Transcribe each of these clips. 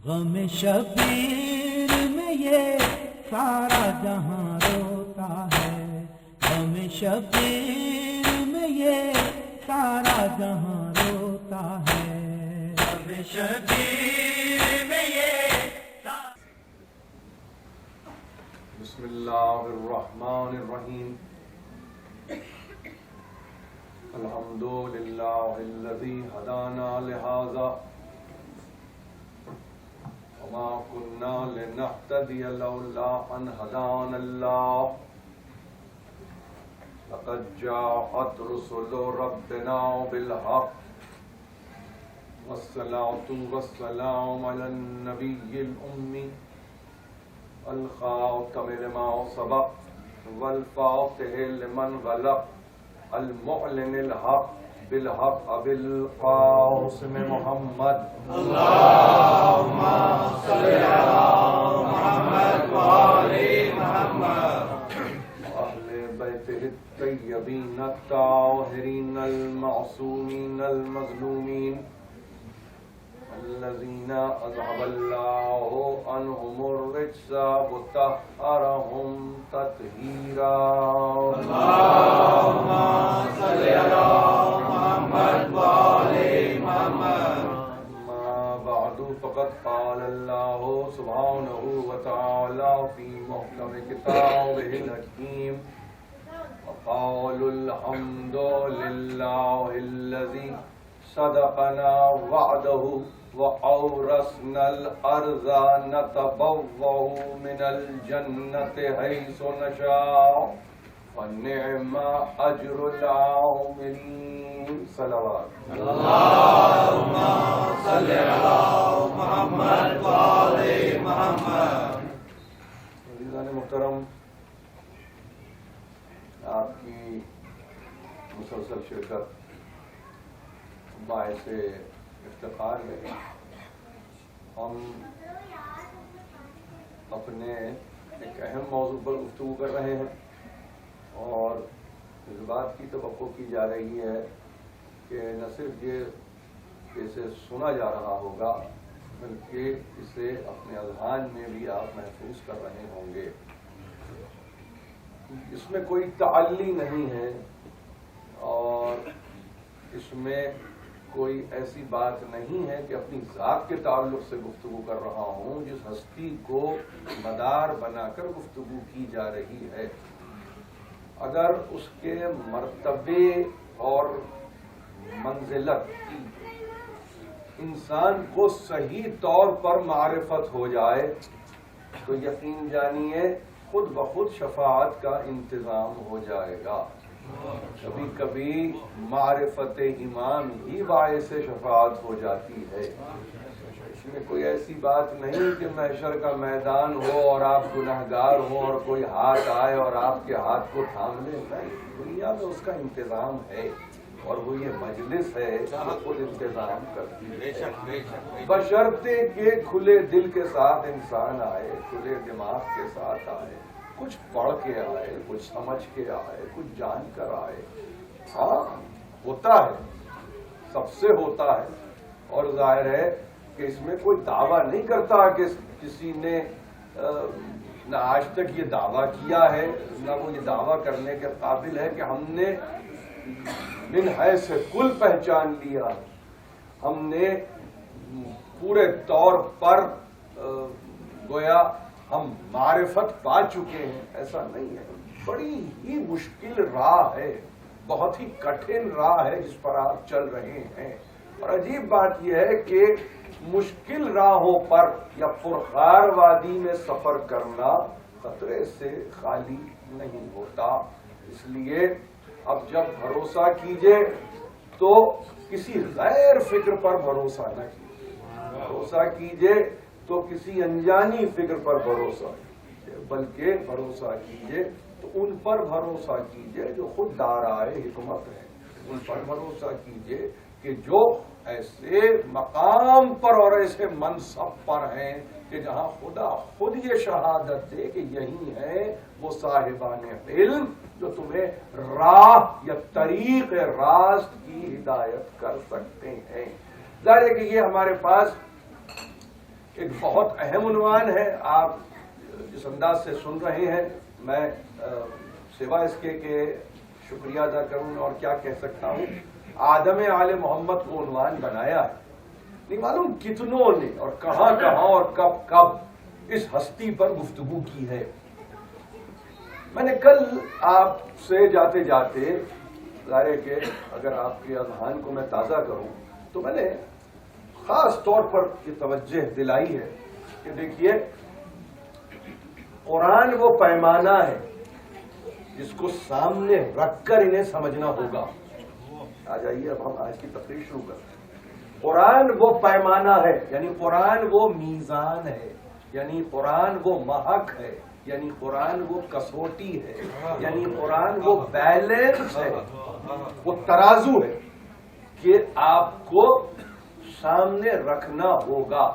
غم شبیر میں یہ سارا جہاں روتا ہے، غم شبیر میں یہ سارا جہاں روتا ہے، غم شبیر میں یہ بسم اللہ الرحمن الرحیم الحمد للہ الذی ہدانا لہذا وما كنا لنهتدي لولا ان هدانا الله لقد جاءت رسل ربنا بالحق والصلاة والسلام على النبي الأمي الخاتم لما سبق والفاتح لمن غلق المعلن الحق بالحق بالقاسم محمد اللهم صل على محمد وآل محمد وأهل بيته الطيبين الطاهرين المعصومين المظلومين الذين أذهب الله عنهم الرجس وطهرهم تطهيرا اللهم صل على محمد وآل محمد. ما بعد فقد قال الله سبحانه وتعالى في محكم كتابه الحكيم وقالوا الحمد لله الذي صدقنا وعده وأورثنا الأرض نتبوأ من الجنة حيث نشاء ونعم أجر العاملين. صلوات اللهم صل على محمد وآل محمد. عزیزان محترم، آپ کی مسلسل شرکت باعث افتخار ہے. ہم اپنے ایک اہم موضوع پر گفتگو کر رہے ہیں اور اس بات کی توقع کی جا رہی ہے کہ نہ صرف یہ اسے سنا جا رہا ہوگا بلکہ اسے اپنے اذہان میں بھی آپ محفوظ کر رہے ہوں گے. اس میں کوئی تعلی نہیں ہے اور اس میں کوئی ایسی بات نہیں ہے کہ اپنی ذات کے تعلق سے گفتگو کر رہا ہوں. جس ہستی کو مدار بنا کر گفتگو کی جا رہی ہے، اگر اس کے مرتبے اور منزلت انسان کو صحیح طور پر معرفت ہو جائے تو یقین جانیے خود بخود شفاعت کا انتظام ہو جائے گا. کبھی کبھی معرفت ایمان ہی باعث شفاعت ہو جاتی ہے. اس میں کوئی ایسی بات نہیں کہ محشر کا میدان ہو اور آپ گنہگار ہوں اور کوئی ہاتھ آئے اور آپ کے ہاتھ کو تھام لے. نہیں، دنیا میں اس کا انتظام ہے اور وہ یہ مجلس ہے جو خود انتظام کرتی ہے، بشرطے کہ کھلے دل کے ساتھ انسان آئے، کھلے دماغ کے ساتھ آئے، کچھ پڑھ کے آئے، کچھ سمجھ کے آئے، کچھ جان کر آئے. ہاں ہوتا ہے، سب سے ہوتا ہے. اور ظاہر ہے کہ اس میں کوئی دعویٰ نہیں کرتا کہ کسی نے نہ آج تک یہ دعویٰ کیا ہے نہ وہ یہ دعویٰ کرنے کے قابل ہے کہ ہم نے من حیث کل پہچان لیا، ہم نے پورے طور پر گویا ہم معرفت پا چکے ہیں. ایسا نہیں ہے. بڑی ہی مشکل راہ ہے، بہت ہی کٹھن راہ ہے جس پر آپ چل رہے ہیں. اور عجیب بات یہ ہے کہ مشکل راہوں پر یا پرخار وادی میں سفر کرنا خطرے سے خالی نہیں ہوتا. اس لیے اب جب بھروسہ کیجئے تو کسی غیر فکر پر بھروسہ نہ کیجئے. بھروسہ کیجئے تو کسی انجانی فکر پر بھروسہ کیجئے، بلکہ بھروسہ کیجئے تو ان پر بھروسہ کیجئے جو خود دارائے حکمت ہے. ان پر بھروسہ کیجئے کہ جو ایسے مقام پر اور ایسے منصب پر ہیں کہ جہاں خدا خود یہ شہادت دے کہ یہی ہے وہ صاحبان علم جو تمہیں راہ یا طریق راست کی ہدایت کر سکتے ہیں. ظاہر ہے کہ یہ ہمارے پاس ایک بہت اہم عنوان ہے. آپ جس انداز سے سن رہے ہیں، میں سوا اس کے کہ شکریہ ادا کروں اور کیا کہہ سکتا ہوں، آدم آل محمد کو عنوان بنایا ہے. نہیں معلوم کتنوں نے اور کہاں کہاں اور کب کب اس ہستی پر گفتگو کی ہے. میں نے کل آپ سے جاتے جاتے ظاہر ہے کہ اگر آپ کے اذہان کو میں تازہ کروں تو میں نے خاص طور پر یہ توجہ دلائی ہے کہ دیکھیے قرآن وہ پیمانہ ہے جس کو سامنے رکھ کر انہیں سمجھنا ہوگا. آ جائیے اب ہم آج کی تقریر شروع کرتے ہیں. قرآن وہ پیمانہ ہے، یعنی قرآن وہ میزان ہے، یعنی قرآن وہ محک ہے، یعنی قرآن وہ کسوٹی ہے، یعنی قرآن وہ بیلنس ہے، وہ ترازو ہے کہ آپ کو سامنے رکھنا ہوگا.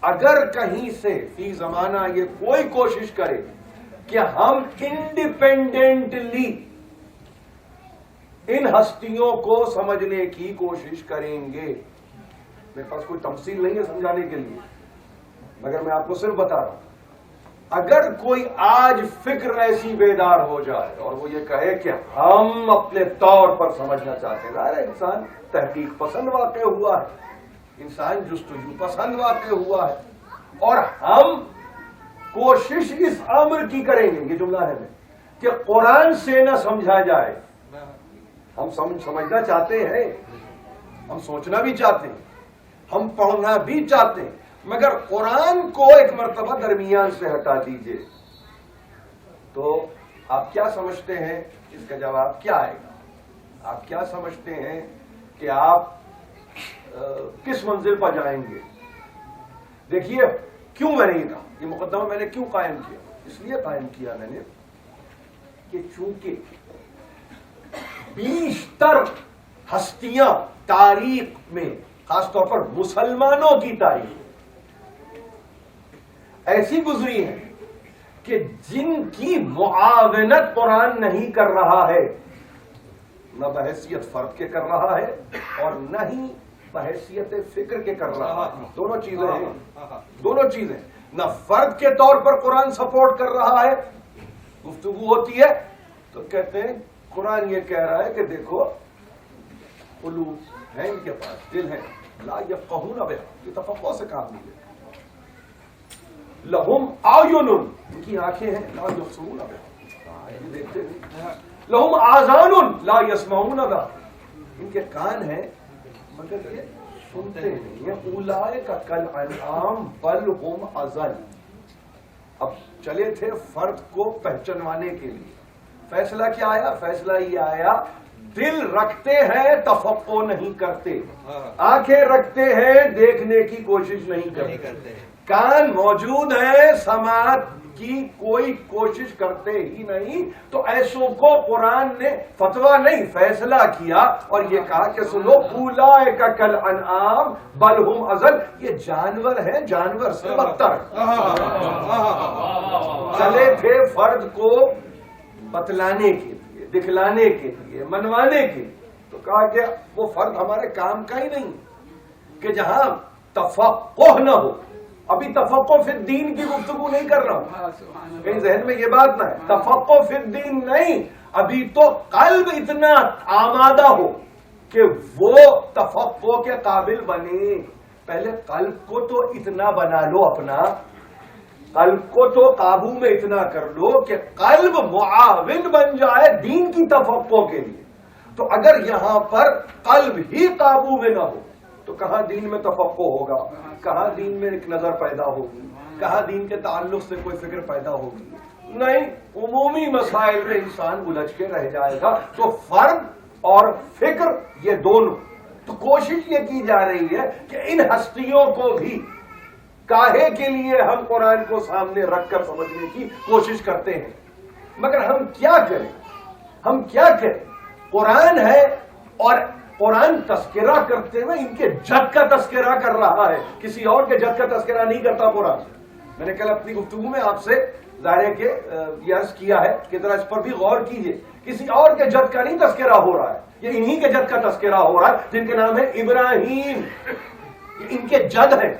اگر کہیں سے فی زمانہ یہ کوئی کوشش کرے کہ ہم انڈیپینڈنٹلی ان ہستیوں کو سمجھنے کی کوشش کریں گے، میرے پاس کوئی تفصیل نہیں ہے سمجھانے کے لیے مگر میں آپ کو صرف بتا رہا ہوں. اگر کوئی آج فکر ایسی بیدار ہو جائے اور وہ یہ کہے کہ ہم اپنے طور پر سمجھنا چاہتے ہیں، ظاہر انسان تحقیق پسند واقع ہوا ہے، انسان جستجو پسند واقع ہوا ہے، اور ہم کوشش اس امر کی کریں گے، یہ جملہ ہے کہ قرآن سے نہ سمجھا جائے. ہم سمجھنا چاہتے ہیں، ہم سوچنا بھی چاہتے ہیں، ہم پڑھنا بھی چاہتے ہیں، مگر قرآن کو ایک مرتبہ درمیان سے ہٹا دیجئے تو آپ کیا سمجھتے ہیں اس کا جواب کیا آئے گا؟ آپ کیا سمجھتے ہیں کہ آپ کس منزل پر جائیں گے؟ دیکھیے کیوں میں نے یہ کہا، یہ مقدمہ میں نے کیوں قائم کیا؟ اس لیے قائم کیا میں نے کہ چونکہ بیشتر ہستیاں تاریخ میں، خاص طور پر مسلمانوں کی تاریخ ایسی گزری ہے کہ جن کی معاونت قرآن نہیں کر رہا ہے، نہ بحیثیت فرد کے کر رہا ہے اور نہ ہی بحیثیت فکر کے کر رہا ہے. دونوں چیزیں ہیں، دونوں چیزیں. نہ فرد کے طور پر قرآن سپورٹ کر رہا ہے، گفتگو ہوتی ہے تو کہتے ہیں قرآن یہ کہہ رہا ہے کہ دیکھو قلوب ہیں ان کے پاس، دل ہیں، لا یفقہون بہا، یہ تفقہ سے کام نہیں ہے. لہم اعین، ان کی آنکھیں ہیں، لا یبصرون بہا، یہ دیکھتے نہیں. لہم آذان لا یسمعون بہا، ان کے کان ہیں مگر یہ سنتے نہیں. اولئک کالانعام بل ہم اضل. اب چلے تھے فرد کو پہچانوانے کے لیے، فیصلہ کیا آیا؟ فیصلہ یہ آیا دل رکھتے ہیں تفقع نہیں کرتے، آنکھیں رکھتے ہیں دیکھنے کی کوشش نہیں کرتے، کان موجود ہیں سماعت کی کوئی کوشش کرتے ہی نہیں. تو ایسوں کو قرآن نے فتویٰ نہیں فیصلہ کیا اور یہ کہا کہ سنو اولئک کالانعام بل ہم اضل، یہ جانور ہیں، جانور سے بدتر. چلے تھے فرد کو بتلانے کے لیے، دکھلانے کے لیے، منوانے کے لیے، تو کہا کہ وہ فرد ہمارے کام کا ہی نہیں کہ جہاں تفقہ نہ ہو. ابھی تفقہ فی الدین کی گفتگو نہیں کر رہا ہوں، کہیں ذہن میں یہ بات نہ ہے. تفقہ فی الدین نہیں، ابھی تو قلب اتنا آمادہ ہو کہ وہ تفقہ کے قابل بنے. پہلے قلب کو تو اتنا بنا لو، اپنا قلب کو تو قابو میں اتنا کر لو کہ قلب معاون بن جائے دین کی تفقہ کے لیے. تو اگر یہاں پر قلب ہی قابو میں نہ ہو تو کہاں دین میں تفقہ ہوگا، کہاں دین میں ایک نظر پیدا ہوگی، کہاں دین کے تعلق سے کوئی فکر پیدا ہوگی؟ نہیں، عمومی مسائل میں انسان الجھ کے رہ جائے گا. تو فرد اور فکر یہ دونوں، تو کوشش یہ کی جا رہی ہے کہ ان ہستیوں کو بھی کاہے کے لیے ہم قرآن کو سامنے رکھ کر سمجھنے کی کوشش کرتے ہیں. مگر ہم کیا کریں، ہم کیا کریں؟ قرآن ہے اور قرآن تذکرہ کرتے ہوئے ان کے جد کا تذکرہ کر رہا ہے، کسی اور کے جد کا تذکرہ نہیں کرتا قرآن. میں نے کل اپنی گفتگو میں آپ سے ظاہر کے یہ عرض کیا ہے کہ ذرا اس پر بھی غور کیجئے. کسی اور کے جد کا نہیں تذکرہ ہو رہا ہے، یہ انہی کے جد کا تذکرہ ہو رہا ہے جن کے نام ہے ابراہیم. ان کے جد ہیں،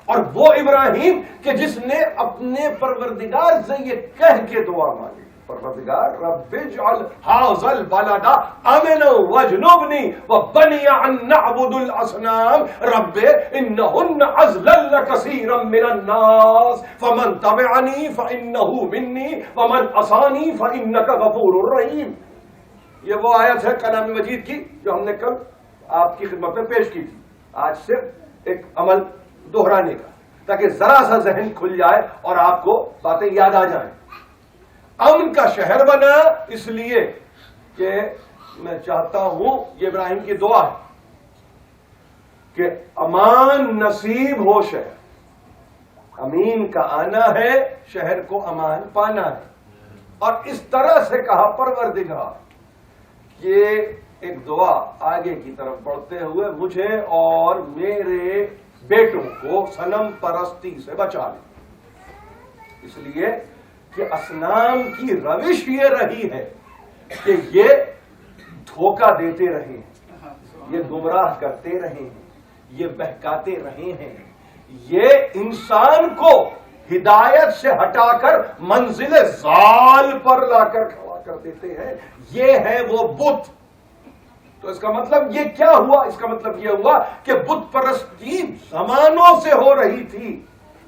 اور وہ ابراہیم کہ جس نے اپنے پروردگار سے یہ کہہ کے دعا مانگی، پروردگار رب اجعل ھذا البلد آمنا واجنبنی وبنی ان نعبد الاصنام رب انہن اضللن کثیرا من الناس فمن تبعنی فانہ منی ومن عصانی فانک غفور رحیم۔ یہ وہ آیت ہے کلام مجید کی جو ہم نے کل آپ کی خدمت میں پیش کی تھی، آج صرف ایک عمل دہرانے کا تاکہ ذرا سا ذہن کھل جائے اور آپ کو باتیں یاد آ جائیں۔ امن کا شہر بنا اس لیے کہ میں چاہتا ہوں، یہ ابراہیم کی دعا ہے کہ امان نصیب ہو شہر، امین کا آنا ہے، شہر کو امان پانا ہے۔ اور اس طرح سے کہا پروردگار، یہ ایک دعا آگے کی طرف بڑھتے ہوئے مجھے اور میرے بیٹوں کو صنم پرستی سے بچا لے، اس لیے کہ اصنام کی روش یہ رہی ہے کہ یہ دھوکہ دیتے رہے ہیں، یہ گمراہ کرتے رہے ہیں، یہ بہکاتے رہے ہیں، یہ انسان کو ہدایت سے ہٹا کر منزل ضال پر لا کر کھڑا کر دیتے ہیں، یہ ہے وہ بت۔ تو اس کا مطلب یہ کیا ہوا؟ اس کا مطلب یہ ہوا کہ بت پرستی زمانوں سے ہو رہی تھی،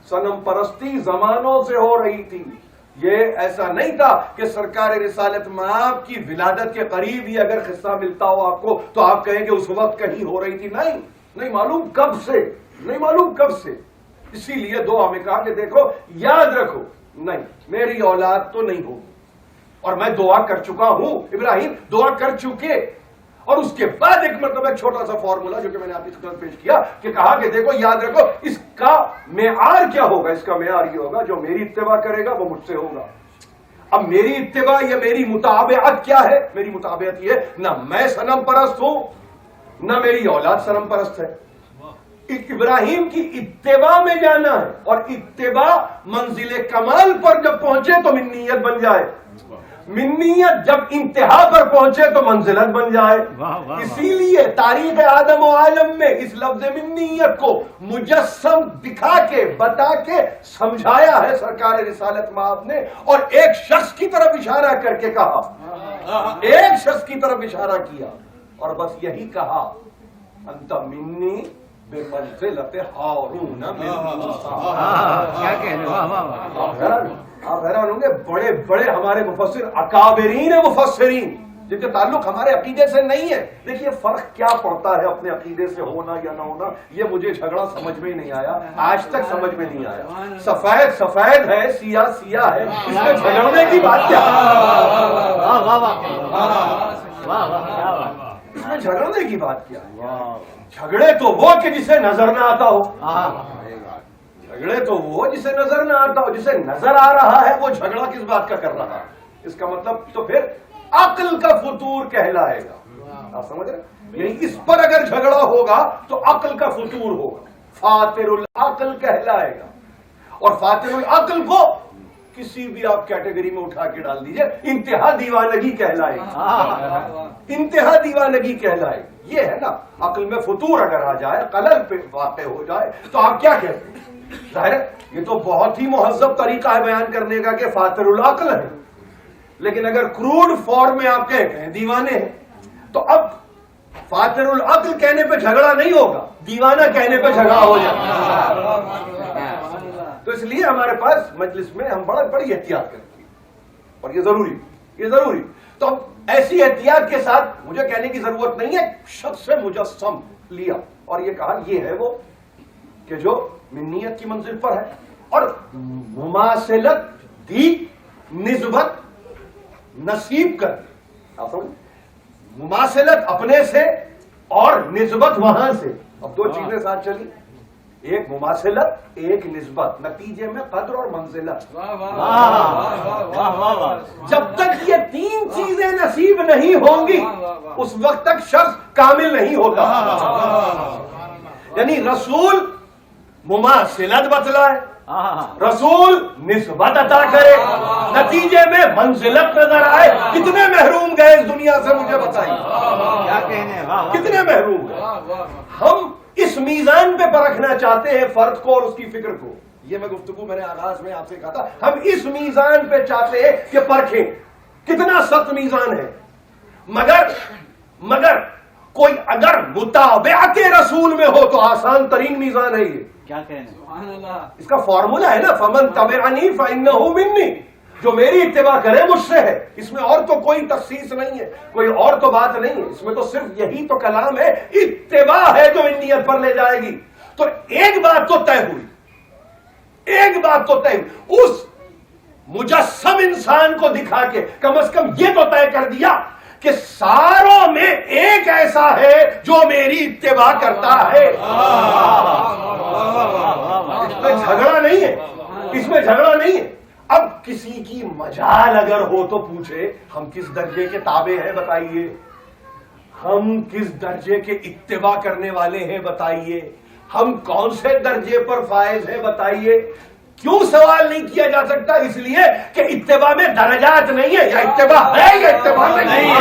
صنم پرستی زمانوں سے ہو رہی تھی۔ یہ ایسا نہیں تھا کہ سرکار رسالت مآب کی ولادت کے قریب ہی اگر قصہ ملتا ہو آپ کو تو آپ کہیں کہ اس وقت کہیں ہو رہی تھی، نہیں معلوم کب سے، نہیں معلوم کب سے۔ اسی لیے دعا میں کہا کہ دیکھو یاد رکھو، نہیں میری اولاد تو نہیں ہوگی، اور میں دعا کر چکا ہوں، ابراہیم دعا کر چکے۔ اور اس کے بعد ایک مرتبہ چھوٹا سا فارمولا جو کہ میں نے آپ کی خدمت پیش کیا کہ کہا کہ دیکھو یاد رکھو اس کا معیار کیا ہوگا، اس کا معیار یہ ہوگا جو میری اتباع کرے گا وہ مجھ سے ہوگا۔ اب میری اتباع یا میری مطابعت کیا ہے؟ میری مطابعت یہ نہ میں صنم پرست ہوں نہ میری اولاد صنم پرست ہے۔ ابراہیم کی اتباع میں جانا ہے، اور اتباع منزل کمال پر جب پہنچے تو منیت بن جائے، منیت جب انتہا پر پہنچے تو منزلت بن جائے۔ اسی لیے تاریخ آدم و عالم میں اس لفظ منیت کو مجسم دکھا کے بتا کے سمجھایا ہے سرکار رسالت مآب نے، اور ایک شخص کی طرف اشارہ کر کے کہا، ایک شخص کی طرف اشارہ کیا اور بس یہی کہا، انت منی بمنزلت ہارون من موسیٰ۔ کیا کہہ رہے ہو؟ آپ حیران ہوں گے، بڑے بڑے ہمارے مفسر، اکابرین مفسرین جن کا تعلق ہمارے عقیدے سے نہیں ہے، دیکھیے فرق کیا پڑتا ہے اپنے عقیدے سے ہونا یا نہ ہونا۔ یہ مجھے جھگڑا سمجھ میں نہیں آیا، آج تک سمجھ میں نہیں آیا۔ سفید سفید ہے، سیاہ سیاہ ہے، اس میں جھگڑنے کی بات کیا ہے؟ اس میں جھگڑنے کی بات کیا ہے؟ جھگڑے تو وہ کہ جسے نظر نہ آتا ہو، جھگڑے تو وہ جسے نظر نہ آتا ہو، جسے نظر آ رہا ہے وہ جھگڑا کس بات کا کر رہا ہے؟ اس کا مطلب تو پھر عقل کا فطور کہلائے گا، آپ سمجھ رہے؟ یعنی اس پر اگر جھگڑا ہوگا تو عقل کا فطور ہوگا، فاطر العقل کہلائے گا۔ اور فاطر العقل کو کسی بھی آپ کیٹیگری میں اٹھا کے ڈال دیجئے، انتہا دیوانگی کہلائے گی، انتہا دیوانگی کہلائے گی۔ یہ ہے نا، عقل میں فطور اگر آ جائے، خلل پہ واقع ہو جائے تو آپ کیا کہتے ہیں؟ ظاہر ہے یہ تو بہت ہی مہذب طریقہ ہے بیان کرنے کا کہ فاطر العقل ہے، لیکن اگر کروڈ فارم میں آپ کہتے ہیں دیوانے ہیں تو اب فاطر العقل کہنے پہ جھگڑا نہیں ہوگا، دیوانہ کہنے پہ جھگڑا ہو جائے۔ تو اس لیے ہمارے پاس مجلس میں ہم بڑی احتیاط کرتے ہیں، اور یہ ضروری۔ تو اب ایسی احتیاط کے ساتھ مجھے کہنے کی ضرورت نہیں ہے، شخص سے مجسم لیا اور یہ کہا یہ ہے وہ کہ جو منیت کی منزل پر ہے، اور مماثلت دی، نسبت نصیب کر دی۔ آپ سمجھ، مماثلت اپنے سے اور نسبت وہاں سے، اب دو چیزیں ساتھ چلی، ایک مماثلت ایک نسبت، نتیجے میں قدر اور منزلت۔ جب تک یہ تین چیزیں نصیب نہیں ہوں گی اس وقت تک شخص کامل نہیں ہوتا۔ یعنی رسول مماثلت بتلائے، رسول نسبت عطا کرے، نتیجے میں منزلت نظر آئے۔ کتنے محروم گئے اس دنیا سے مجھے بتائیے، کیا کہنے؟ کتنے محروم گئے؟ ہم اس میزان پہ پرکھنا چاہتے ہیں فرد کو اور اس کی فکر کو. یہ میں گفتگو میں نے آغاز میں آپ سے کہا تھا, ہم اس میزان پہ چاہتے ہیں کہ پرکھیں کتنا سخت میزان ہے. مگر کوئی اگر متابعت رسول میں ہو تو آسان ترین میزان ہے یہ. کیا کہنا, اس کا فارمولا ہے نا, فمن تبعنی فانہ منی, جو میری اتباع کرے مجھ سے ہے. اس میں اور تو کوئی تخصیص نہیں ہے, کوئی اور تو بات نہیں ہے, اس میں تو صرف یہی تو کلام ہے, اتباع ہے جو ان نیت پر لے جائے گی. تو ایک بات تو طے ہوئی, ایک بات تو طے ہوئی, اس مجسم انسان کو دکھا کے کم از کم یہ تو طے کر دیا کہ ساروں میں ایک ایسا ہے جو میری اتباع کرتا ہے. اس میں جھگڑا نہیں ہے, اس میں جھگڑا نہیں ہے. اب کسی کی مجال اگر ہو تو پوچھے ہم کس درجے کے تابع ہیں بتائیے, ہم کس درجے کے اتباع کرنے والے ہیں بتائیے, ہم کون سے درجے پر فائز ہیں بتائیے. کیوں سوال نہیں کیا جا سکتا؟ اس لیے کہ اتباع میں درجات نہیں ہے, یا اتباع ہے یا اتباع نہیں ہے.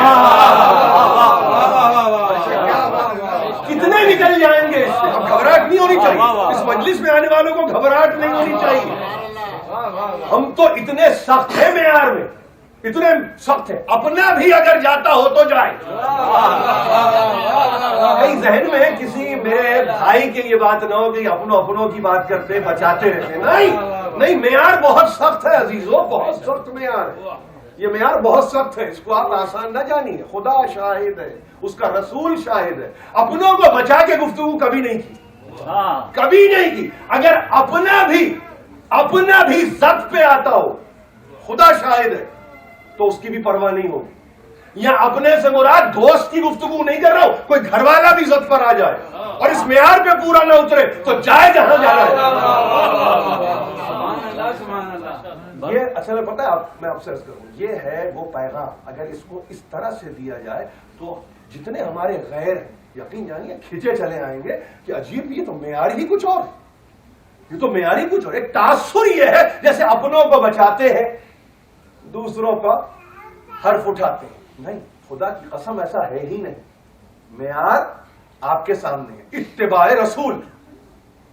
کتنے نکل جائیں گے اس سے؟ اب گھبراہٹ نہیں ہونی چاہیے, اس مجلس میں آنے والوں کو گھبراہٹ نہیں ہونی چاہیے. ہم تو اتنے سخت ہیں معیار میں, اتنے سخت ہیں, اپنا بھی اگر جاتا ہو تو جائے. کئی ذہن میں کسی میرے بھائی کے یہ بات نہ ہو کہ اپنوں کی بات کرتے بچاتے رہتے. نہیں, معیار بہت سخت ہے عزیزو, بہت سخت معیار ہے. یہ معیار بہت سخت ہے, اس کو آپ آسان نہ جانیے. خدا شاہد ہے, اس کا رسول شاہد ہے, اپنوں کو بچا کے گفتگو کبھی نہیں کی, کبھی نہیں کی. اگر اپنا بھی ضد پہ آتا ہو, خدا شاہد ہے, تو اس کی بھی پرواہ نہیں ہوگی. یا اپنے سے مراد دوست کی گفتگو نہیں کر رہا ہوں, کوئی گھر والا بھی ضد پر آ جائے اور اس معیار پہ پورا نہ اترے تو جائے جہاں جانا ہے. یہ اصل میں پتہ ہے, میں آپ سے عرض کروں, یہ ہے وہ پیغام. اگر اس کو اس طرح سے دیا جائے تو جتنے ہمارے غیر یقین جانیے کھینچے چلے آئیں گے کہ عجیب, یہ تو معیار ہی کچھ اور, یہ تو معیار ہی کچھ اور. ایک تاثر یہ ہے جیسے اپنوں کو بچاتے ہیں, دوسروں کا حرف اٹھاتے ہیں. نہیں, خدا کی قسم ایسا ہے ہی نہیں. معیار آپ کے سامنے ہے, اتباع رسول,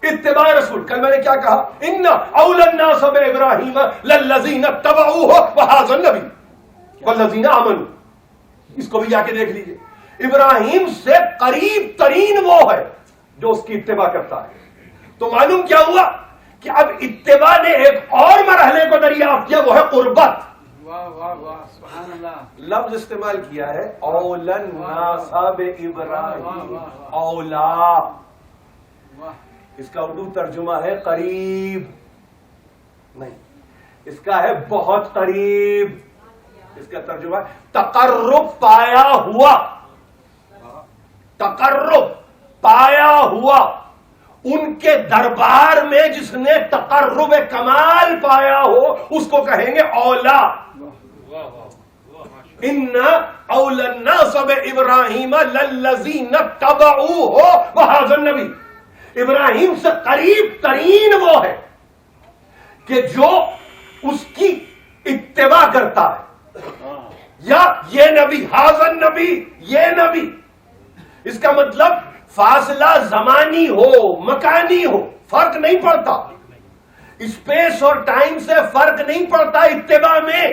اتباع رسول. کل میں نے کیا کہا, ان اول الناس بابراہیم للذین اتبعوہ وہذا النبی والذین آمنوا. اس کو بھی جا کے دیکھ لیجئے. ابراہیم سے قریب ترین وہ ہے جو اس کی اتباع کرتا ہے. تو معلوم کیا ہوا کہ اب اتباع نے ایک اور مرحلے کو دریافت کیا, وہ ہے قربت. لفظ استعمال کیا ہے اول الناس بابراہیم, اولا. اس کا اردو ترجمہ ہے قریب نہیں, اس کا ہے بہت قریب. اس کا ترجمہ ہے تقرب پایا ہوا, تقرب پایا ہوا. ان کے دربار میں جس نے تقرب کمال پایا ہو اس کو کہیں گے اولا. ان اول الناس بابراہیم للذین اتبعوہ وہذا النبی. ابراہیم سے قریب ترین وہ ہے کہ جو اس کی اتباع کرتا ہے, یا یہ نبی, ھذا النبی, یہ نبی. اس کا مطلب فاصلہ زمانی ہو مکانی ہو فرق نہیں پڑتا, اسپیس اور ٹائم سے فرق نہیں پڑتا اتباع میں.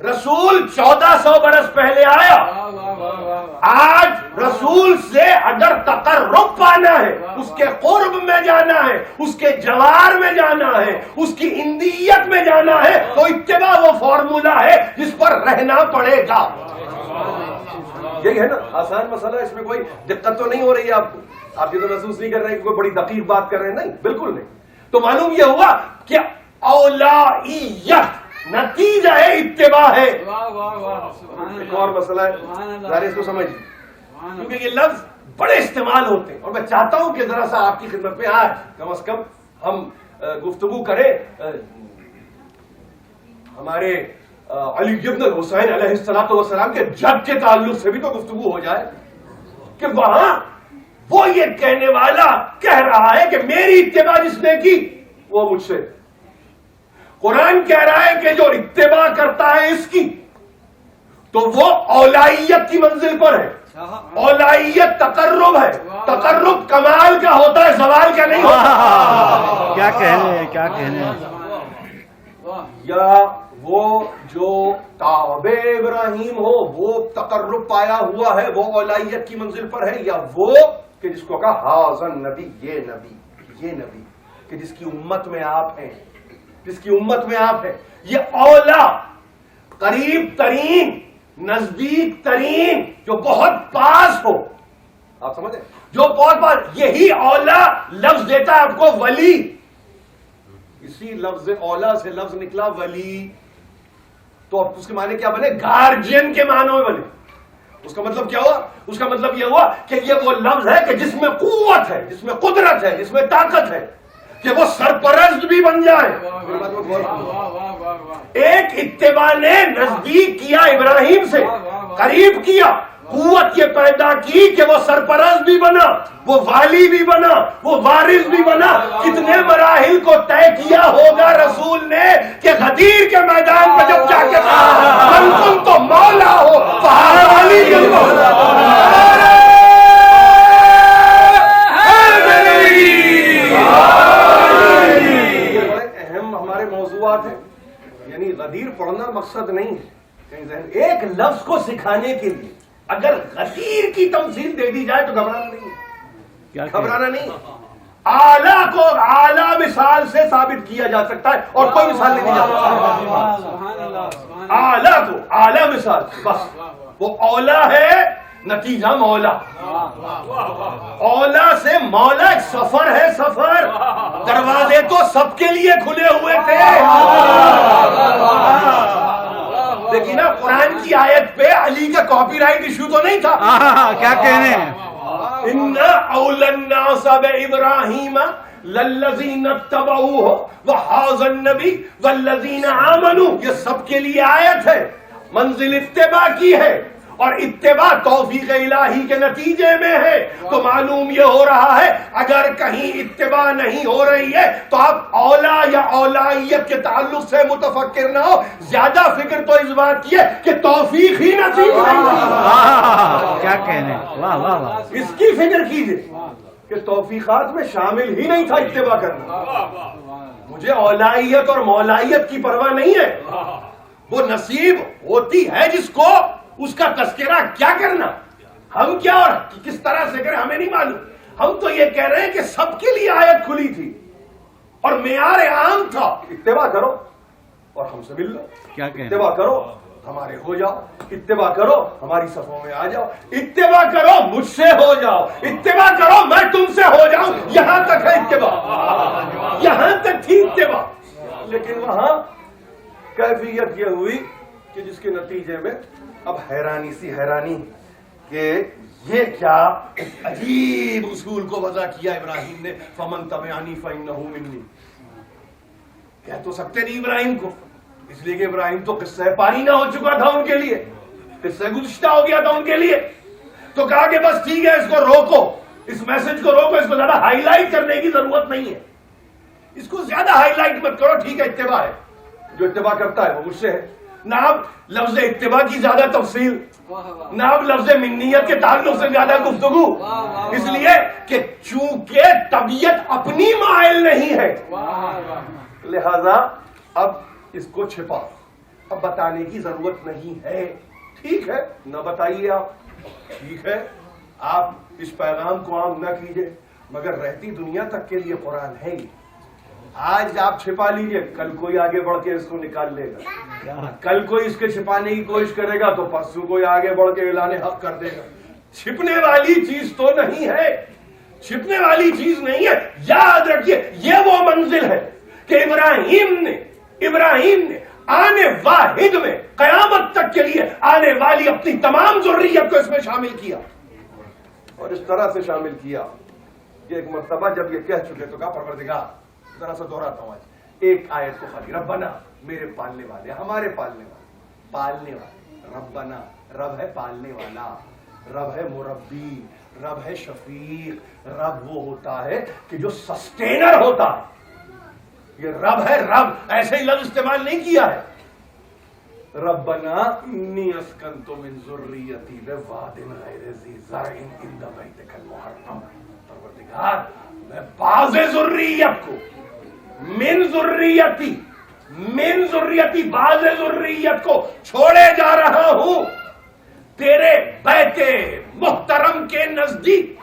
رسول 1400 برس پہلے آیا, آج رسول سے اگر تقرب پانا ہے, اس کے قرب میں جانا ہے, اس کے جوار میں جانا ہے, اس کی اندیت میں جانا ہے, تو اتباع وہ فارمولا ہے جس پر رہنا پڑے گا. یہی ہے نا, آسان مسئلہ, اس میں کوئی دقت تو نہیں ہو رہی ہے آپ کو. آپ یہ تو محسوس نہیں کر رہے ہیں کہ کوئی بڑی دقیق بات کر رہے ہیں, نہیں, بالکل نہیں. تو معلوم یہ ہوا کہ اولائیت نتیجہ ہے, اتباع ہے. ایک اور مسئلہ ہے, ذرا اس کو سمجھیے, کیونکہ یہ لفظ بڑے استعمال ہوتے ہیں اور میں چاہتا ہوں کہ ذرا سا آپ کی خدمت میں آج کم از کم ہم گفتگو کریں. ہمارے علی ابن الحسین علیہ الصلوۃ والسلام کے جد کے تعلق سے بھی تو گفتگو ہو جائے کہ وہاں وہ یہ کہنے والا کہہ رہا ہے کہ میری اتباع جس نے کی وہ مجھ سے. قرآن کہہ رہا ہے کہ جو اتباع کرتا ہے اس کی تو وہ اولائیت کی منزل پر ہے. اولائیت تقرب ہے، تقرب کمال کا ہوتا ہے، زوال کا نہیں ہوتا. کیا کہنے ہیں، کیا کہنے ہیں. یا وہ جو تابع ابراہیم ہو وہ تقرب پایا ہوا ہے، وہ اولائیت کی منزل پر ہے، یا وہ کہ جس کو کہا ہاذا نبی، یہ نبی کہ جس کی امت میں آپ ہیں، جس کی امت میں آپ ہیں. یہ اولا، قریب ترین، نزدیک ترین، جو بہت پاس ہو. آپ سمجھیں، جو بہت پاس، یہی اولا لفظ دیتا ہے آپ کو ولی. اسی لفظ اولا سے لفظ نکلا ولی. تو اب اس کے معنی کیا بنے؟ گارجین کے معنوں میں بنے. اس کا مطلب کیا ہوا؟ اس کا مطلب یہ ہوا کہ یہ وہ لفظ ہے کہ جس میں قوت ہے، جس میں قدرت ہے، جس میں طاقت ہے، کہ وہ سرپرست بھی بن جائے. ایک اتباع نے نزدیک کیا ابراہیم سے، قریب کیا، قوت یہ پیدا کی کہ وہ سرپرست بھی بنا، وہ والی بھی بنا، وہ وارث بھی بنا. کتنے مراحل کو طے کیا ہوگا رسول نے کہ غدیر کے میدان پہ جب جا کے من تم تو مولا ہو، پہاڑ والی بھی مولا. ہے. یعنی غدیر پڑھنا مقصد نہیں ہے. ایک لفظ کو سکھانے کے لیے اگر غدیر کی تمثیل دے دی جائے تو گھبرانا نہیں ہے، گھبرانا نہیں. اعلیٰ کو اعلیٰ مثال سے ثابت کیا جا سکتا ہے اور کوئی مثال نہیں دی جا سکتی. اعلیٰ کو اعلیٰ مثال، بس وہ اولا ہے، نتیجہ مولا. اولا سے مولا ایک سفر ہے، سفر. دروازے تو سب کے لیے کھلے ہوئے تھے. لیکن نا قرآن کی آیت پہ علی کا کاپی رائٹ ایشو تو نہیں تھا. کیا کہنے ہیں. ان اولی الناس بابراہیم للذین اتبعوہ وہذا النبی والذین آمنوا، یہ سب کے لیے آیت ہے. منزل اتباع کی ہے اور اتباع توفیق الہی کے نتیجے میں ہے. تو معلوم یہ ہو رہا ہے اگر کہیں اتباع نہیں ہو رہی ہے تو آپ اولا یا اولائیت کے تعلق سے متفکر نہ ہو. زیادہ فکر تو اس بات کی ہے کہ توفیق ہی نصیب نہیں. کیا کہنے. واہ واہ واہ. اس کی فکر کیجئے کہ توفیقات میں شامل ہی نہیں تھا اتباع کرنا. مجھے اولائیت اور مولائیت کی پرواہ نہیں ہے. وہ نصیب ہوتی ہے جس کو، اس کا تذکرہ کیا کرنا، ہم کیا اور کس طرح سے کریں ہمیں نہیں معلوم. ہم تو یہ کہہ رہے ہیں کہ سب کے لیے آیت کھلی تھی اور معیار عام تھا. اتباع کرو اور ہم سے مل لو. کیا کہنے. اتباع کرو ہمارے ہو جاؤ، اتباع کرو ہماری صفوں میں آ جاؤ، اتباع کرو مجھ سے ہو جاؤ، اتباع کرو میں تم سے ہو جاؤں. یہاں تک ہے اتباع، یہاں تک تھی اتباع. لیکن وہاں کیفیت یہ ہوئی کہ جس کے نتیجے میں اب حیرانی کہ یہ کیا عجیب اصول کو وضع کیا ابراہیم نے. فمن تبعنی فانہ منی. کہہ تو سکتے نہیں ابراہیم کو، اس لیے کہ ابراہیم تو قصہ پانی نہ ہو چکا تھا ان کے لیے، قصہ گزشتہ ہو گیا تھا ان کے لیے. تو کہا کہ بس ٹھیک ہے، اس کو روکو، اس میسج کو روکو، اس کو زیادہ ہائی لائٹ کرنے کی ضرورت نہیں ہے، اس کو زیادہ ہائی لائٹ مت کرو. ٹھیک ہے اتباع ہے، جو اتباع کرتا ہے وہ مجھ سے ہے. نہ اب لفظ اتباع کی زیادہ تفصیل، نہ اب لفظ منیت کے تعلق سے زیادہ گفتگو، اس لیے کہ چونکہ طبیعت اپنی مائل نہیں ہے لہذا اب اس کو چھپا، اب بتانے کی ضرورت نہیں ہے. ٹھیک ہے نہ بتائیے آپ، ٹھیک ہے آپ اس پیغام کو عام نہ کیجئے، مگر رہتی دنیا تک کے لیے قرآن ہے ہی. آج آپ چھپا لیجئے، کل کوئی آگے بڑھ کے اس کو نکال لے گا. کل کوئی اس کے چھپانے کی کوشش کرے گا تو پرسوں کوئی آگے بڑھ کے اعلان حق کر دے گا. چھپنے والی چیز تو نہیں ہے، چھپنے والی چیز نہیں ہے. یاد رکھیے یہ وہ منزل ہے کہ ابراہیم نے آنے واحد میں قیامت تک کے لیے آنے والی اپنی تمام ضروریت کو اس میں شامل کیا، اور اس طرح سے شامل کیا کہ ایک مرتبہ جب یہ کہہ چکے تو کہا پروردگار، ذرا سا دوہراتا ہوں آج ایک آیت کو خالی، ربنا میرے پالنے والے، ہمارے پالنے والے، ربنا رب ہے پالنے والا، رب ہے مربی، رب ہے شفیق. رب وہ ہوتا ہے کہ جو سسٹینر ہوتا ہے. یہ رب ہے، رب ایسے ہی لفظ استعمال نہیں کیا ہے. ربنا انی اسکنت من ذریتی بواد غیر ذی زرع عند بیتک المحرم، پروردگار میں بعض ذریت کو من ذریتی بعض ذریت کو چھوڑے جا رہا ہوں تیرے بیت محترم کے نزدیک،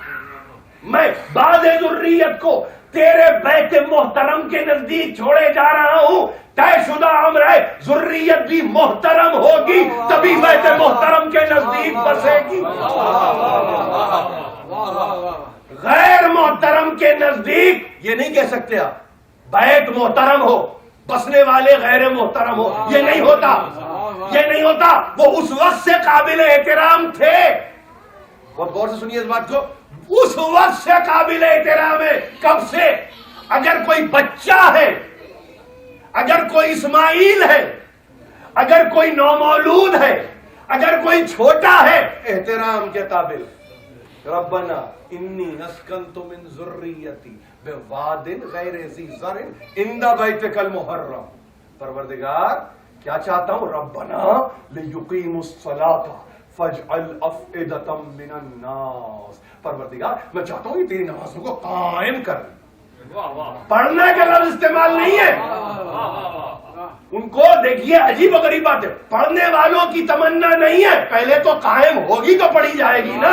میں بعض ذریت کو تیرے بیت محترم کے نزدیک چھوڑے جا رہا ہوں، طے شدہ امر ہے ذریت بھی محترم ہوگی تبھی بیت محترم کے نزدیک بسے گی، غیر محترم کے نزدیک یہ نہیں کہہ سکتے آپ بیت محترم ہو بسنے والے غیر محترم ہو، یہ نہیں ہوتا، یہ نہیں ہوتا، وہ اس وقت سے قابل احترام تھے، بہت غور سے سنیے اس بات کو، اس وقت سے قابل احترام ہے، کب سے؟ اگر کوئی بچہ ہے، اگر کوئی اسماعیل ہے، اگر کوئی نومولود ہے، اگر کوئی چھوٹا ہے، احترام کے قابل۔ ربنا انی اسکنت من ذریتی بواد غیر ذی زرع عند بیتک المحرم، پروردگار کیا چاہتا ہوں؟ ربنا لیقیموا الصلاۃ فاجعل افئدۃ من الناس، پروردگار میں چاہتا ہوں یہ تیری نمازوں کو قائم کر، پڑھنا کا لفظ استعمال نہیں ہے، ان کو دیکھیے عجیب و غریب بات ہے، پڑھنے والوں کی تمنا نہیں ہے، پہلے تو قائم ہوگی تو پڑھی جائے گی نا،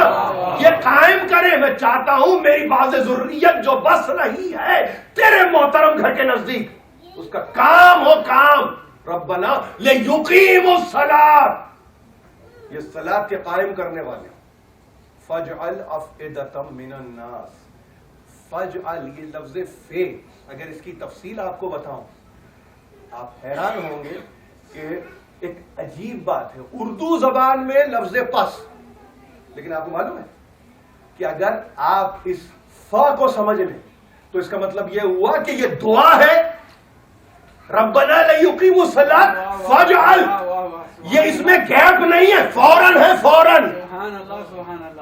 یہ قائم کرے، میں چاہتا ہوں میری بعض ذریت جو بس رہی ہے تیرے محترم گھر کے نزدیک، اس کا کام ہو کام، ربنا لیقیموا الصلاۃ، یہ صلاۃ کے قائم کرنے والے، فاجعل افئدۃ من الناس، فاجعل یہ لفظ فے، اگر اس کی تفصیل آپ کو بتاؤں آپ حیران ہوں گے کہ ایک عجیب بات ہے، اردو زبان میں لفظ پس، لیکن آپ کو معلوم ہے کہ اگر آپ اس فا کو سمجھ لیں تو اس کا مطلب یہ ہوا کہ یہ دعا ہے، ربنا لیقیموا الصلاۃ فاجعل، یہ اس میں گیپ نہیں ہے، فوراً ہے، فوراً،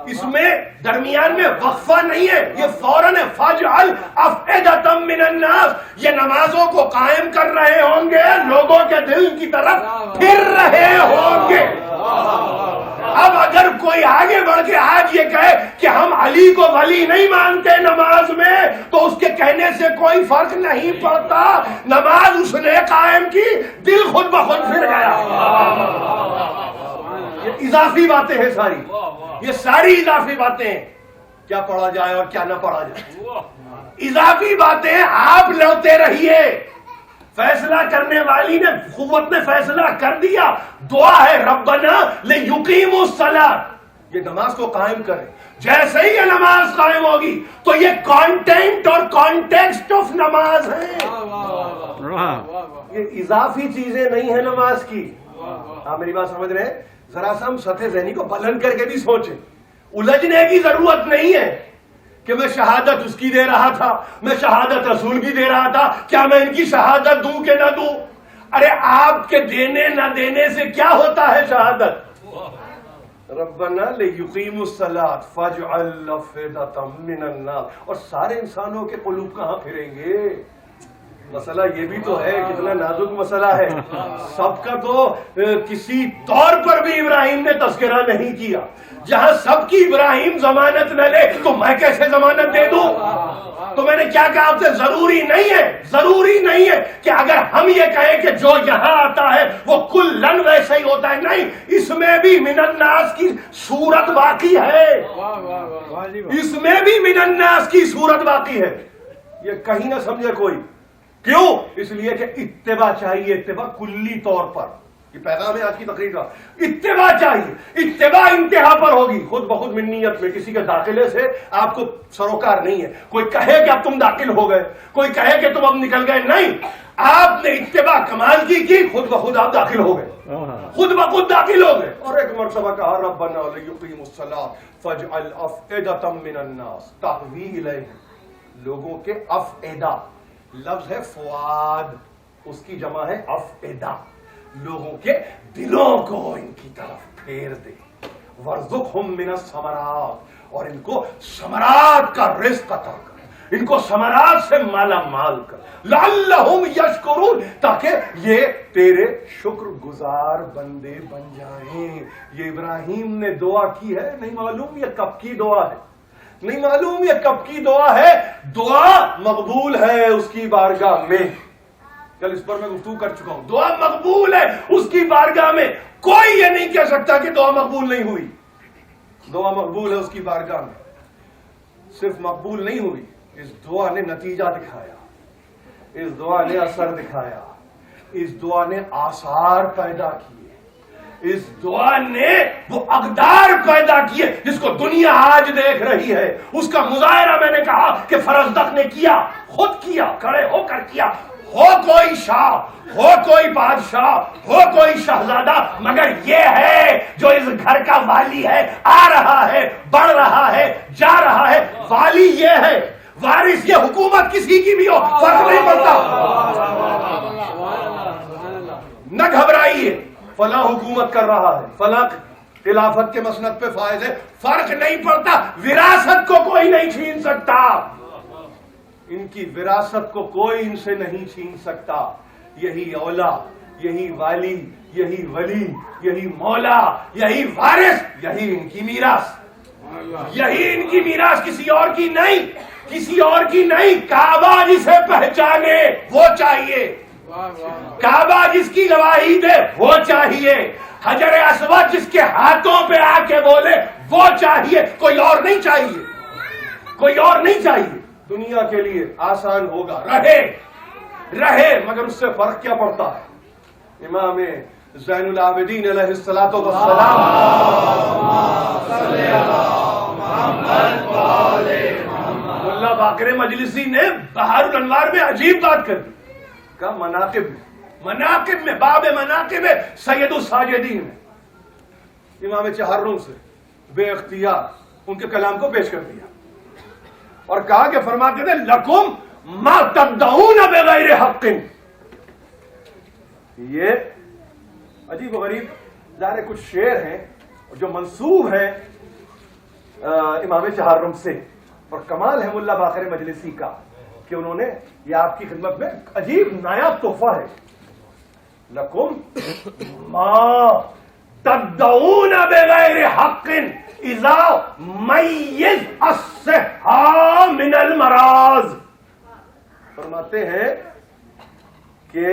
اس میں درمیان میں وقفہ نہیں ہے، یہ فوراً ہے، فاجعل افئدۃ من الناس، یہ نمازوں کو قائم کر رہے ہوں گے، لوگوں کے دل کی طرف پھر رہے ہوں گے۔ اب اگر کوئی آگے بڑھ کے آج یہ کہے کہ ہم علی کو ولی نہیں مانتے نماز میں، تو اس کے کہنے سے کوئی فرق نہیں پڑتا، نماز اس نے قائم کی، دل خود بخود پھر گیا۔ یہ اضافی باتیں ہیں ساری، یہ ساری اضافی باتیں ہیں، کیا پڑھا جائے اور کیا نہ پڑھا جائے، اضافی باتیں آپ لوٹے رہیے، فیصلہ کرنے والی نے قوت نے فیصلہ کر دیا، دعا ہے ربنا لیقیموا الصلاۃ، یہ نماز کو قائم کرے، جیسے ہی یہ نماز قائم ہوگی تو یہ کانٹینٹ اور کانٹیکسٹ آف نماز ہے، یہ اضافی چیزیں نہیں ہیں نماز کی۔ آپ میری بات سمجھ رہے ہیں؟ ذرا سا ہم سطح ذہنی کو بلند کر کے بھی سوچیں، الجھنے کی ضرورت نہیں ہے کہ میں شہادت اس کی دے رہا تھا، میں شہادت رسول کی دے رہا تھا، کیا میں ان کی شہادت دوں کہ نہ دوں؟ ارے آپ کے دینے نہ دینے سے کیا ہوتا ہے شہادت؟ ربنا لیقیموا الصلاۃ فاجعل افئدۃ من الناس، اور سارے انسانوں کے قلوب کہاں پھریں گے؟ مسئلہ یہ بھی تو ہے، کتنا نازک مسئلہ ہے، سب کا تو کسی طور پر بھی ابراہیم نے تذکرہ نہیں کیا، جہاں سب کی ابراہیم ضمانت نہ لے تو میں کیسے ضمانت دے دوں؟ تو میں نے کیا کہا آپ سے، ضروری نہیں ہے کہ اگر ہم یہ کہیں کہ جو یہاں آتا ہے وہ کلن ویسے ہی ہوتا ہے، نہیں، اس میں بھی من الناس کی صورت باقی ہے، اس میں بھی من الناس کی صورت باقی ہے، یہ کہیں نہ سمجھے کوئی، کیوں؟ اس لیے کہ اتباع چاہیے، اتباع کلی طور پر، یہ پیغام ہے آج کی تقریر کا، اتباع چاہیے، اتباع انتہا پر ہوگی، خود بخود من نیت میں، کسی کے داخلے سے آپ کو سروکار نہیں ہے، کوئی کہے کہ اب تم داخل ہو گئے، کوئی کہے کہ تم اب نکل گئے، نہیں، آپ نے اتباع کمال کی، خود بخود آپ داخل ہو گئے، خود بخود داخل ہو گئے۔ اور ایک مرتبہ کہا ربنا لیقیموا الصلاۃ فاجعل افئدۃ من الناس تہوی الیہم، لوگوں کے افئدہ، لفظ ہے فؤاد، اس کی جمع ہے افئدہ، لوگوں کے دلوں کو ان کی طرف پھیر دے، وارزقہم من الثمرات، اور ان کو ثمرات کا رزق عطا کر، ان کو ثمرات سے مالا مال کر، لعلہم یشکرون، تاکہ یہ تیرے شکر گزار بندے بن جائیں۔ یہ ابراہیم نے دعا کی ہے، نہیں معلوم یہ کب کی دعا ہے، نہیں معلوم یہ کب کی دعا ہے، دعا مقبول ہے اس کی بارگاہ میں۔ کل اس پر میں گفتگو کر چکا ہوں، دعا مقبول ہے اس کی بارگاہ میں، کوئی یہ نہیں کہہ سکتا کہ دعا مقبول نہیں ہوئی۔ دعا مقبول ہے اس کی بارگاہ میں، صرف مقبول نہیں ہوئی، اس دعا نے نتیجہ دکھایا، اس دعا نے اثر دکھایا، اس دعا نے آثار پیدا کیے، اس دعا نے وہ اقدار پیدا کیے جس کو دنیا آج دیکھ رہی ہے۔ اس کا مظاہرہ میں نے کہا کہ فرزدق نے کیا، خود کیا، کھڑے ہو کر کیا۔ ہو کوئی شاہ، ہو کوئی بادشاہ، ہو کوئی شہزادہ، مگر یہ ہے جو اس گھر کا والی ہے، آ رہا ہے، بڑھ رہا ہے، جا رہا ہے، والی یہ ہے، وارث یہ حکومت کسی کی بھی ہو فرق نہیں پڑتا۔ نہ گھبرائیے، فلاں حکومت کر رہا ہے، فلاں خلافت کے مسند پہ فائز ہے، فرق نہیں پڑتا، وراثت کو کوئی نہیں چھین سکتا، ان کی وراثت کو کوئی ان سے نہیں چھین سکتا۔ یہی اولا، یہی والی، یہی ولی، یہی مولا، یہی وارث، یہی ان کی میراث، یہی ان کی میراث، کسی اور کی نہیں، کسی اور کی نہیں۔ کعبہ جسے پہچانے وہ چاہیے، کعبہ جس کی گواہی دے وہ چاہیے، حجر اسود جس کے ہاتھوں پہ آ کے بولے وہ چاہیے، کوئی اور نہیں چاہیے، کوئی اور نہیں چاہیے۔ دنیا کے لیے آسان ہوگا، رہے مگر اس سے فرق کیا پڑتا ہے؟ امام زین العابدین علیہ الصلوۃ والسلام ملا باقر مجلسی نے بہار الانوار میں عجیب بات کر دی، کہا مناقب میں باب مناقب سید الساجدین میں امام چہارم سے بے اختیار ان کے کلام کو پیش کر دیا اور کہا کہ فرماتے تھے لکم ما تدعون بغیر حق۔ یہ عجیب و غریب ظاہر کچھ شعر ہیں جو منسوب ہیں امام چہارم سے، اور کمال ہے ملا باقر مجلسی کا کہ انہوں نے یہ آپ کی خدمت میں عجیب نایاب تحفہ ہے۔ لکم ما تدعون بغیر حق اذا میز الصحا من المراض۔ فرماتے ہیں کہ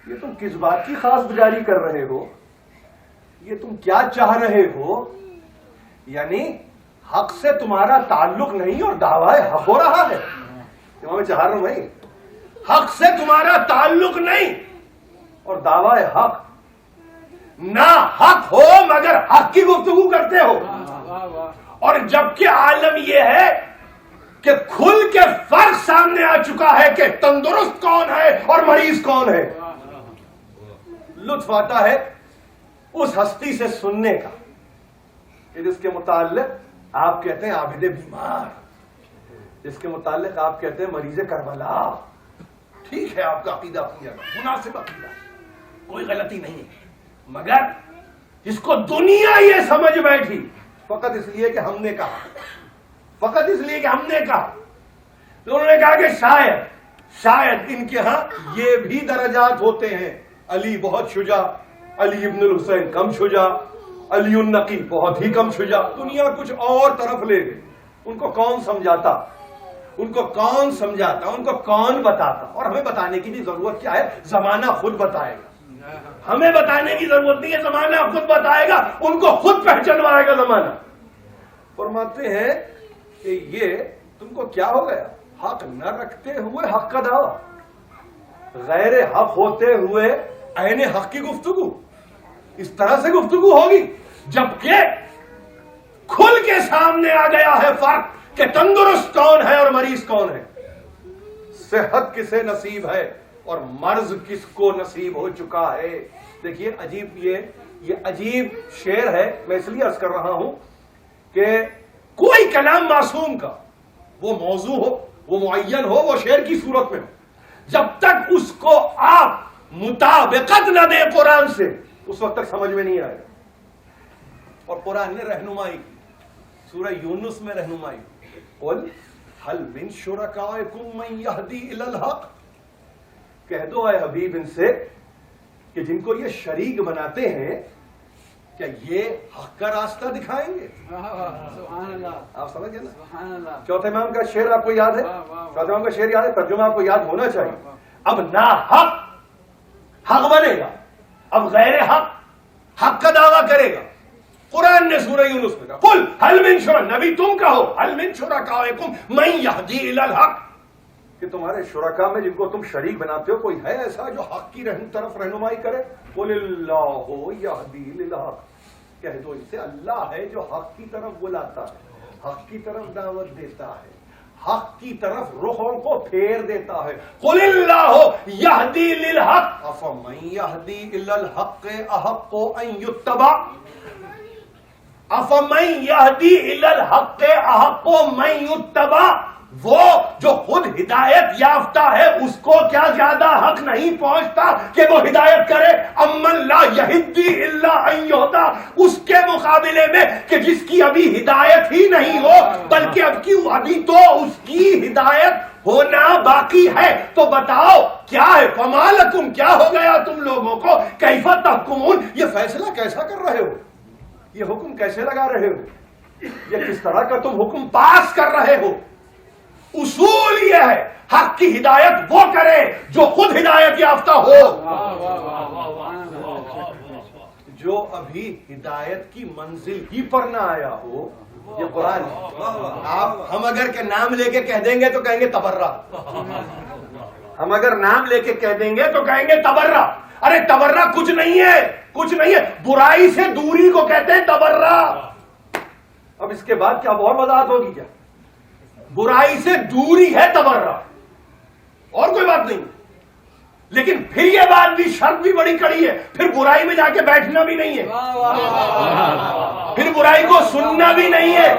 یہ تم کس بات کی خاص گزاری کر رہے ہو، یہ تم کیا چاہ رہے ہو، یعنی حق سے تمہارا تعلق نہیں اور دعویٰ حق ہو رہا ہے۔ امام چہارم نہیں، حق سے تمہارا تعلق نہیں اور دعویٰ حق، نہ حق ہو مگر حق کی گفتگو کرتے ہو، اور جبکہ عالم یہ ہے کہ کھل کے فرق سامنے آ چکا ہے کہ تندرست کون ہے اور مریض کون ہے۔ لطف آتا ہے اس ہستی سے سننے کا کہ جس کے متعلق آپ کہتے ہیں عابد بیمار، جس کے متعلق آپ کہتے ہیں مریض کربلا۔ ٹھیک ہے، آپ کا عقیدہ مناسب عقیدہ، کوئی غلطی نہیں، مگر جس کو دنیا یہ سمجھ بیٹھی فقط اس لیے کہ ہم نے کہا، فقط اس لیے کہ ہم نے کہا، تو انہوں نے کہا کہ شاید ان کے ہاں یہ بھی درجات ہوتے ہیں، علی بہت شجاع، علی ابن الحسین کم شجاع، علی النقی بہت ہی کم شجاع۔ دنیا کچھ اور طرف لے گئی، ان کو کون سمجھاتا، ان کو کون سمجھاتا، ان کو کون بتاتا؟ اور ہمیں بتانے کی بھی ضرورت کیا ہے؟ زمانہ خود بتائے گا، ہمیں بتانے کی ضرورت نہیں ہے، زمانہ خود بتائے گا، ان کو خود پہچانوائے گا زمانہ۔ فرماتے ہیں کہ یہ تم کو کیا ہو گیا، حق نہ رکھتے ہوئے حق کا دعویٰ، غیر حق ہوتے ہوئے عین حق کی گفتگو، اس طرح سے گفتگو ہوگی جبکہ کھل کے سامنے آ گیا ہے فرق کہ تندرست کون ہے اور مریض کون ہے، صحت کسے نصیب ہے اور مرض کس کو نصیب ہو چکا ہے۔ دیکھیے عجیب، یہ عجیب شعر ہے، میں اس لیے عرض کر رہا ہوں کہ کوئی کلام معصوم کا، وہ موضوع ہو، وہ معین ہو، وہ شعر کی صورت میں ہو، جب تک اس کو آپ مطابقت نہ دیں قرآن سے اس وقت تک سمجھ میں نہیں آئے گا۔ اور قرآن نے رہنمائی کی، سورہ یونس میں رہنمائی، قل هل من شرکائکم من یہدی الی الحق، کہہ دو اے حبیب ان سے کہ جن کو یہ شریک بناتے ہیں کیا یہ حق کا راستہ دکھائیں گے؟ سبحان اللہ، آپ سمجھ گئے نا؟ سبحان اللہ، چوتھے امام کا شعر آپ کو یاد ہے؟ چوتھے امام کا شعر یاد ہے؟ ترجمہ آپ کو یاد ہونا چاہیے. اب نا حق حق بنے گا، اب غیر حق حق کا دعویٰ کرے گا. قرآن نے سورہ یونس میں کہا قل هل من شرکائکم، نبی تم کہو هل من شرکائکم من یہدی الی الحق، کہ تمہارے شرکا میں جن کو تم شریک بناتے ہو کوئی ہے ایسا جو حق کی طرف رہنمائی کرے؟ قل اللہ یہدی للحق، کہہ دو ان سے اللہ ہے جو حق کی طرف بلاتا ہے، حق کی طرف دعوت دیتا ہے، حق کی طرف رخوں کو پھیر دیتا ہے. قل اللہ یہدی للحق افمن یہدی الی الحق احق ان یتبع، افمن یہدی الی الحق احق من یتبع، وہ جو خود ہدایت یافتہ ہے اس کو کیا زیادہ حق نہیں پہنچتا کہ وہ ہدایت کرے؟ امن لا یہدی الا ان یہدی، اس کے مقابلے میں کہ جس کی ابھی ہدایت ہی نہیں ہو بلکہ ابھی تو اس کی ہدایت ہونا باقی ہے. تو بتاؤ کیا ہے؟ فما لکم، کیا ہو گیا تم لوگوں کو؟ کیف تحکمون، یہ فیصلہ کیسا کر رہے ہو؟ یہ حکم کیسے لگا رہے ہو؟ یہ کس طرح کا تم حکم پاس کر رہے ہو؟ اصول یہ ہے حق کی ہدایت وہ کرے جو خود ہدایت یافتہ ہو، جو ابھی ہدایت کی منزل ہی پر نہ آیا ہو. یہ قرآن ہے. ہم اگر کے نام لے کے کہہ دیں گے تو کہیں گے تبرہ، ہم اگر نام لے کے کہہ دیں گے تو کہیں گے تبرہ. ارے تبرہ کچھ نہیں ہے، کچھ نہیں ہے، برائی سے دوری کو کہتے ہیں تبرہ. اب اس کے بعد کیا اور وضاحت ہوگی؟ کیا برائی سے دوری ہے تبرہ، اور کوئی بات نہیں. لیکن پھر یہ بات بھی شرط بھی بڑی کڑی ہے، پھر برائی میں جا کے بیٹھنا بھی نہیں ہے، پھر برائی کو سننا بھی نہیں ہے،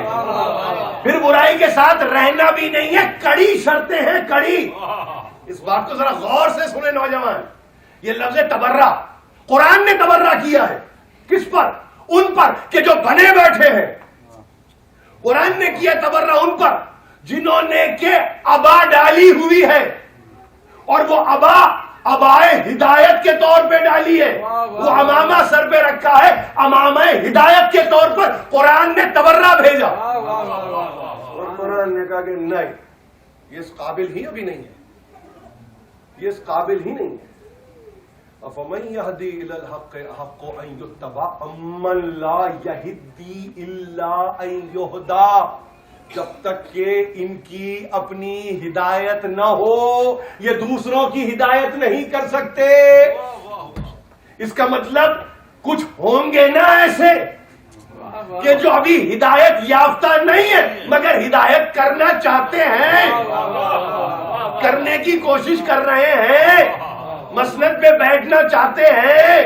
پھر برائی کے ساتھ رہنا بھی نہیں ہے. کڑی شرطیں ہیں، کڑی. اس بات کو ذرا غور سے سنیں نوجوان. یہ لفظ تبرہ قرآن نے تبرہ کیا ہے کس پر؟ ان پر کہ جو بنے بیٹھے ہیں. قرآن نے کیا تبرہ ان پر جنہوں نے کہ ابا ڈالی ہوئی ہے، اور وہ ابائے ہدایت کے طور پہ ڈالی ہے. وہ امامہ سر پہ رکھا ہے، امامہ ہدایت کے طور پر قرآن نے تبرہ بھیجا. اور قرآن نے کہا کہ نہیں، یہ اس قابل ہی ابھی نہیں ہے، یہ اس قابل ہی نہیں ہے. افمن یہدی الی الحق احق ان یتبع امن لا یہدی الا ان یہدی، جب تک کہ ان کی اپنی ہدایت نہ ہو یہ دوسروں کی ہدایت نہیں کر سکتے. اس کا مطلب کچھ ہوں گے نا ایسے کہ جو ابھی ہدایت یافتہ نہیں ہے مگر ہدایت کرنا چاہتے ہیں، کرنے کی کوشش کر رہے ہیں، مسند پہ بیٹھنا چاہتے ہیں،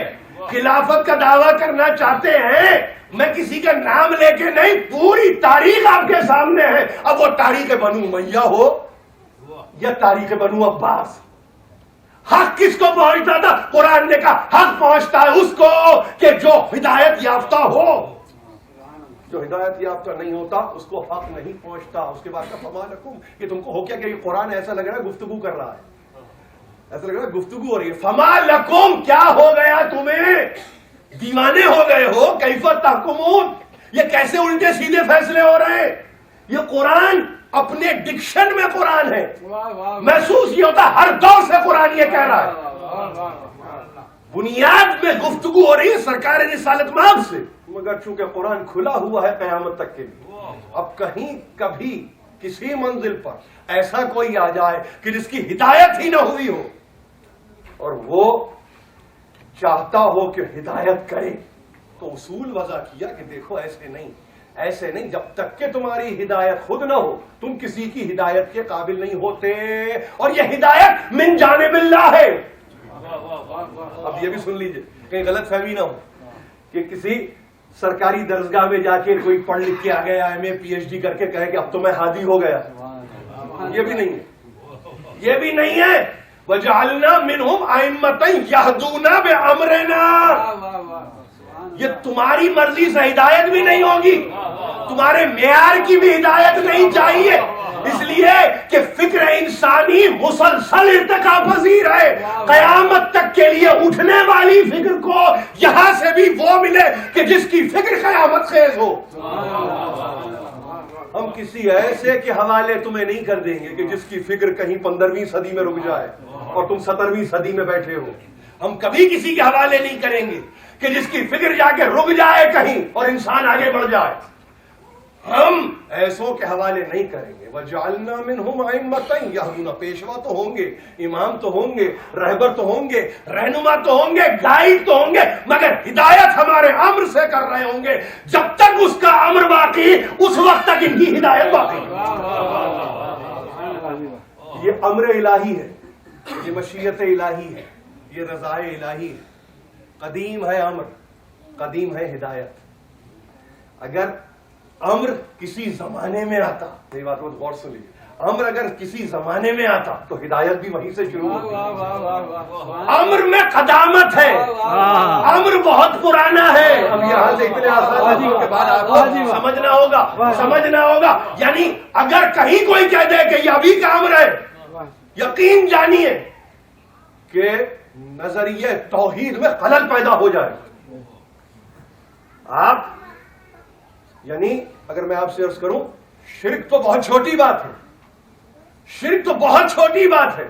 خلافت کا دعویٰ کرنا چاہتے ہیں. میں کسی کا نام لے کے نہیں، پوری تاریخ آپ کے سامنے ہے. اب وہ تاریخ بنو امیہ ہو یا تاریخ بنو عباس، حق کس کو پہنچتا تھا؟ قرآن نے کہا حق پہنچتا ہے اس کو کہ جو ہدایت یافتہ ہو. جو ہدایت یافتہ نہیں ہوتا اس کو حق نہیں پہنچتا. اس کے بعد کا فما لکم، یہ تم کو ہو کیا کہ یہ قرآن ایسا لگ رہا ہے گفتگو کر رہا ہے، ایسا لگ رہا ہے گفتگو ہو رہی ہے. فما لکم، کیا ہو گیا تمہیں؟ دیوانے ہو گئے ہو؟ کیف تحکمون، یہ کیسے الٹے سیدھے فیصلے ہو رہے ہیں؟ یہ قرآن اپنے ڈکشن میں قرآن ہے، محسوس یہ ہوتا ہر دور سے قرآن یہ کہہ رہا ہے. بنیاد میں گفتگو ہو رہی ہے سرکار رسالت مآب سے، مگر چونکہ قرآن کھلا ہوا ہے قیامت تک کے لیے. اب کہیں کبھی کسی منزل پر ایسا کوئی آ جائے کہ جس کی ہدایت ہی نہ ہوئی ہو اور وہ چاہتا ہو کہ ہدایت کرے، تو اصول وضع کیا کہ دیکھو ایسے نہیں، ایسے نہیں. جب تک کہ تمہاری ہدایت خود نہ ہو تم کسی کی ہدایت کے قابل نہیں ہوتے. اور یہ ہدایت من جانب اللہ ہے. اب یہ بھی سن لیجئے کہیں غلط فہمی نہ ہو کہ کسی سرکاری درسگاہ میں جا کے کوئی پڑھ لکھ کے آ گیا، ایم اے پی ایچ ڈی کر کے کہے کہ اب تو میں ہادی ہو گیا. یہ بھی نہیں ہے، یہ بھی نہیں ہے. وَجَعَلْنَا مِنْهُمْ أَئِمَّةً يَهْدُونَ بِأَمْرِنَا، یہ تمہاری مرضی سے ہدایت بھی نہیں ہوگی، تمہارے معیار کی بھی ہدایت نہیں چاہیے. اس لیے کہ فکر انسانی مسلسل ارتقا پذیر ہے، قیامت تک کے لیے اٹھنے والی فکر کو یہاں سے بھی وہ ملے کہ جس کی فکر قیامت خیز ہو۔ ہم کسی ایسے کے حوالے تمہیں نہیں کر دیں گے کہ جس کی فکر کہیں 15ویں صدی میں رک جائے اور تم 17ویں صدی میں بیٹھے ہو۔ ہم کبھی کسی کے حوالے نہیں کریں گے کہ جس کی فکر جا کے رک جائے کہیں اور انسان آگے بڑھ جائے۔ ہم ایسوں کے حوالے نہیں کریں گے۔ وَجَعَلْنَا مِنْهُمْ أَئِمَّةً يَهْدُونَ، پیشوا تو ہوں گے، امام تو ہوں گے، رہبر تو ہوں گے، رہنما تو ہوں گے، گائیڈ تو ہوں گے، مگر ہدایت ہمارے امر سے کر رہے ہوں گے۔ جب تک اس کا امر باقی، اس وقت تک ان کی ہدایت باقی۔ یہ امر الہی ہے، یہ مشیت الہی ہے، یہ رضا الہی ہے۔ قدیم ہے امر، قدیم ہے ہدایت۔ اگر امر کسی زمانے میں آتا، یہ بات بہت غور سے لیجیے، امر اگر کسی زمانے میں آتا تو ہدایت بھی وہیں سے شروع ہوتی۔ امر میں قدامت ہے، امر بہت پرانا ہے۔ اب یہاں سے اتنے آسان کے بعد آپ کو سمجھنا ہوگا۔ یعنی اگر کہیں کوئی کہہ دے کہ یہ ابھی کا امر ہے، یقین جانیے کہ نظریہ توحید میں خلل پیدا ہو جائے۔ آپ یعنی اگر میں آپ سے عرض کروں، شرک تو بہت چھوٹی بات ہے، شرک تو بہت چھوٹی بات ہے،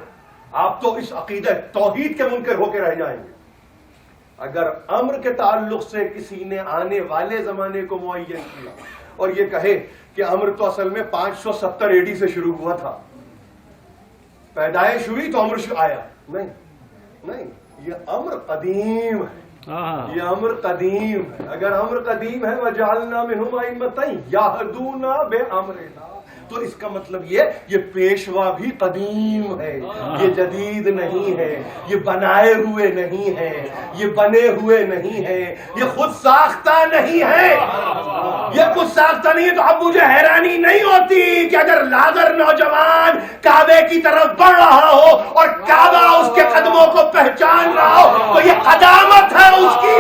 آپ تو اس عقیدہ توحید کے منکر ہو کے رہ جائیں گے۔ اگر امر کے تعلق سے کسی نے آنے والے زمانے کو معین کیا اور یہ کہے کہ امر تو اصل میں 570 AD سے شروع ہوا تھا، پیدائش ہوئی تو امر آیا، نہیں، یہ امر قدیم ہے، یہ امر قدیم ہے۔ اگر امر قدیم ہے وَجَعَلْنَا مِنْهُمْ أَئِمَّةً يَهْدُونَ بِأَمْرِنَا، تو اس کا مطلب یہ پیشوا بھی قدیم ہے، یہ جدید نہیں ہے، یہ بنائے ہوئے نہیں ہے، یہ بنے ہوئے نہیں ہے، یہ خود ساختہ نہیں ہے، یہ خود ساختہ نہیں ہے۔ تو اب مجھے حیرانی نہیں ہوتی کہ اگر لاغر نوجوان کعبے کی طرف بڑھ رہا ہو اور کعبہ اس کے قدموں کو پہچان رہا ہو، تو یہ قدامت ہے اس کی،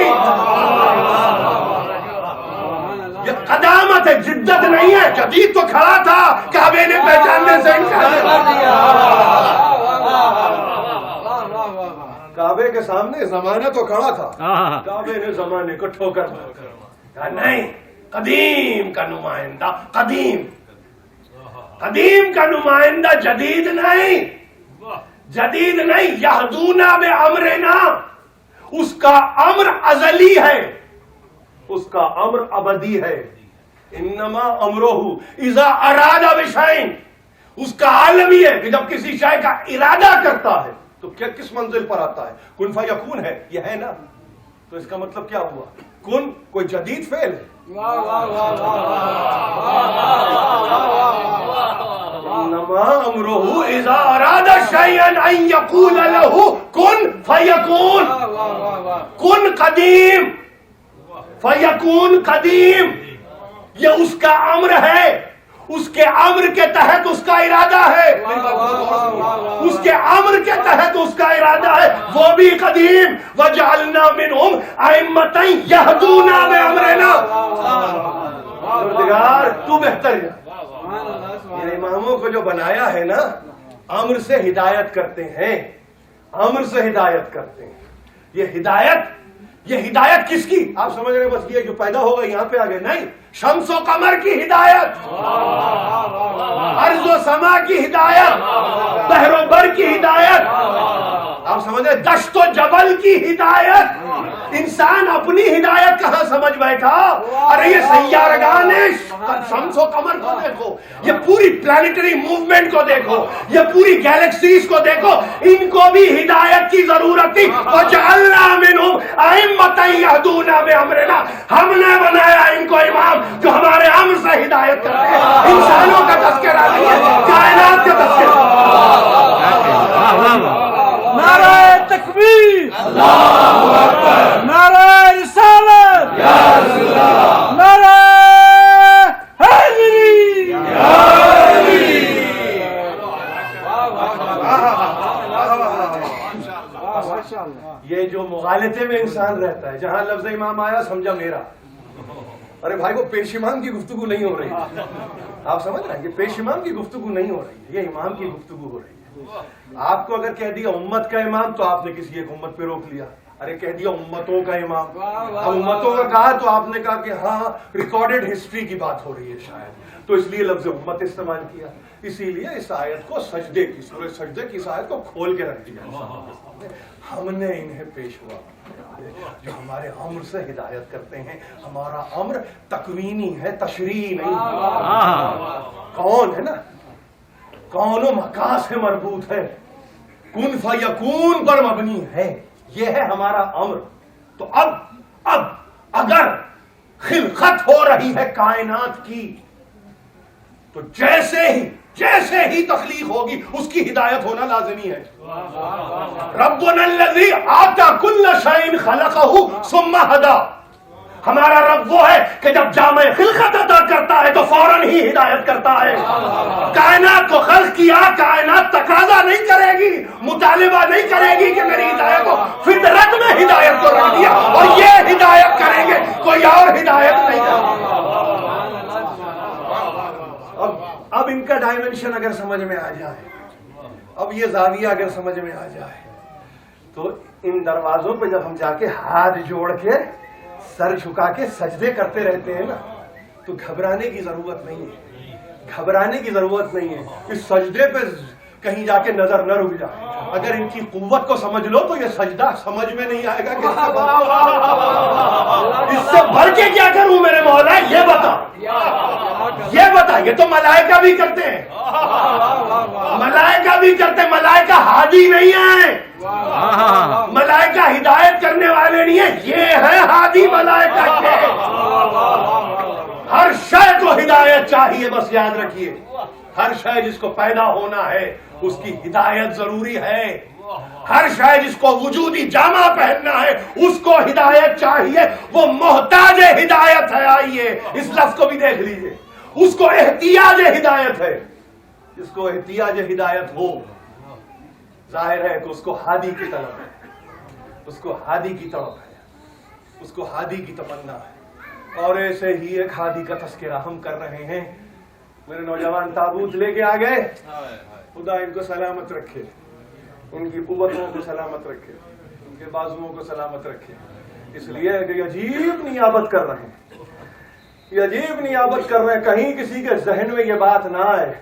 یہ قدامت ہے، جدت نہیں ہے۔ جدید تو کھڑا تھا، کعبے نے پہچاننے سے انکار کر دیا۔ کعبے کے سامنے زمانہ تو کھڑا تھا، کعبے نے زمانے کو ٹھوکر کہا نہیں، قدیم کا نمائندہ، قدیم کا نمائندہ، جدید نہیں، جدید نہیں۔ یہدونا بامرنا، اس کا امر ازلی ہے، اس کا امر ابدی ہے۔ انما امرہ اذا اراد بشیء، اس کا عالم یہ ہے کہ جب کسی شے کا ارادہ کرتا ہے تو کیا کس منزل پر آتا ہے؟ کن فیکون ہے، یہ ہے نا، تو اس کا مطلب کیا ہوا؟ کن کوئی جدید فعل ہے، انما امرہ اذا اراد شیئا ان یقول له کن فیکون۔ کن قدیم، فیکون قدیم، یہ اس کا امر ہے، اس کے امر کے تحت اس کا ارادہ ہے، اس کے امر کے تحت اس کا ارادہ ہے، وہ بھی قدیم۔ وَجَعَلْنَا مِنْهُمْ أَئِمَّةً يَهْدُونَ بِأَمْرِنَا، پروردگار تو بہتر ہے۔ یہ اماموں کو جو بنایا ہے نا، امر سے ہدایت کرتے ہیں، امر سے ہدایت کرتے ہیں۔ یہ ہدایت کس کی؟ آپ سمجھ رہے ہیں بس یہ جو پیدا ہوگا یہاں پہ آگے نہیں، شمس و قمر کی ہدایت، ارض و سما کی ہدایت، بحر و بر کی ہدایت، آپ سمجھ رہے دشت و جبل کی ہدایت۔ انسان اپنی ہدایت کہاں سمجھ بیٹھا؟ ارے یہ سیارگان شمس و قمر کو دیکھو، یہ پوری پلانیٹری موومنٹ کو دیکھو، یہ پوری گیلیکسیز کو دیکھو، ان کو بھی ہدایت کی ضرورت تھی۔ وَجَعَلْنَا مِنْهُمْ أَئِمَّةً يَهْدُونَ بِأَمْرِنَا، ہم نے بنایا ان کو امام جو ہمارے امر سے ہدایت کرتے ہیں۔ انسانوں کا تذکرہ نہیں ہے، کائنات کا تذکرہ۔ نعرہ تکبیر، اللہ اکبر، نعرہ رسالت، نعرہ حیدری، یہ جو مغالطے میں انسان رہتا ہے، جہاں لفظ امام آیا سمجھا میرا، ارے بھائی وہ پیش امام کی گفتگو نہیں ہو رہی ہے، آپ سمجھ رہے ہیں، یہ پیش امام کی گفتگو نہیں ہو رہی ہے، یہ امام کی گفتگو ہو رہی ہے۔ آپ کو اگر کہہ دیا امت کا امام تو آپ نے کسی ایک امت پہ روک لیا، ارے کہہ دیا امتوں کا امام، اب امتوں کا کہا تو آپ نے کہا کہ ہاں ریکارڈڈ ہسٹری کی بات ہو رہی ہے شاید، تو اس لیے لفظ امت استعمال کیا۔ اسی لیے اس آیت کو سجدے کی، سورہ سجدے کی اس آیت کو کھول کے رکھ دیا، ہم نے انہیں پیشوا جو ہمارے امر سے ہدایت کرتے ہیں۔ ہمارا امر تکوینی ہے، تشریعی نہیں ہے۔ کون ہے نا، کون و مکان سے مربوط ہے، کن فیکون پر مبنی ہے، یہ ہے ہمارا امر۔ تو اب اگر خلقت ہو رہی ہے کائنات کی تو جیسے ہی تخلیق ہوگی اس کی ہدایت ہونا لازمی ہے۔ ربنا الذی آتا کل شیء خلقہ ثم ہدی، ہمارا رب وہ ہے کہ جب جامع خلقت عطا کرتا ہے تو فوراً ہی ہدایت کرتا ہے۔ کائنات کو خلق کیا، کائنات تقاضا نہیں کرے گی، مطالبہ نہیں کرے گی کہ میری ہدایت کو، فطرت میں ہدایت کو رکھ دیا اور یہ ہدایت کریں گے، کوئی اور ہدایت نہیں کرے گا۔ اب ان کا ڈائمنشن اگر سمجھ میں آ جائے، اب یہ زاویہ اگر سمجھ میں آ جائے تو ان دروازوں پہ جب ہم جا کے ہاتھ جوڑ کے سر جھکا کے سجدے کرتے رہتے ہیں نا تو گھبرانے کی ضرورت نہیں ہے، گھبرانے کی ضرورت نہیں ہے۔ اس سجدے پہ کہیں جا کے نظر نہ رک جائے، اگر ان کی قوت کو سمجھ لو تو یہ سجدہ سمجھ میں نہیں آئے گا کہ اس سے بڑھ کے کیا کروں میرے مولا، یہ بتا، یہ بتا۔ یہ تو ملائکہ بھی کرتے ہیں، ملائکہ بھی کرتے ہیں، ملائکہ ہادی نہیں ہے، ملائکہ ہدایت کرنے والے نہیں ہیں، یہ ہے ہادی ملائکہ کے۔ ہر شے کو ہدایت چاہیے، بس یاد رکھیے، ہر شے جس کو پیدا ہونا ہے اس کی ہدایت ضروری ہے، ہر شے جس کو وجودی جامہ پہننا ہے اس کو ہدایت چاہیے، وہ محتاج ہدایت ہے۔ آئیے اس لفظ کو بھی دیکھ لیجئے، اس کو احتیاج ہدایت ہے۔ جس کو احتیاج ہدایت ہو ظاہر ہے کہ اس کو ہادی کی طلب ہے، اس کو ہادی کی طلب ہے، اس کو ہادی کی تمنا ہے۔ اور ایسے ہی ایک ہادی کا تذکرہ ہم کر رہے ہیں۔ میرے نوجوان تابوت لے کے آ گئے، خدا ان کو سلامت رکھے، ان کی قوتوں کو سلامت رکھے، ان کے بازوؤں کو سلامت رکھے۔ اس لیے کہ یہ عجیب نیابت کر رہے ہیں، یہ عجیب نیابت کر رہے ہیں، کہیں کسی کے ذہن میں یہ بات نہ آئے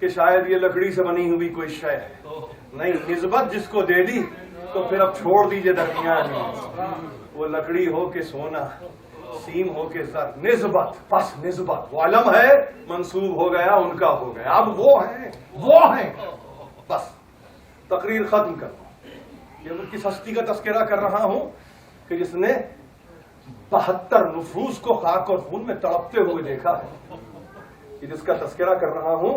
کہ شاید یہ لکڑی سے بنی ہوئی کوئی شے ہے۔ نہیں، نسبت جس کو دے دی تو پھر اب چھوڑ دیجئے درمیان میں، وہ لکڑی ہو کے سونا، سیم ہو کے زر، نسبت پس نسبت، وہ علم ہے، منسوب ہو گیا، ان کا ہو گیا، اب وہ ہیں بس۔ تقریر ختم کرتا ہوں، یہ ان کی ہستی کا تذکرہ کر رہا ہوں کہ جس نے 72 نفوس کو خاک اور خون میں تڑپتے ہوئے دیکھا ہے۔ یہ جس کا تذکرہ کر رہا ہوں،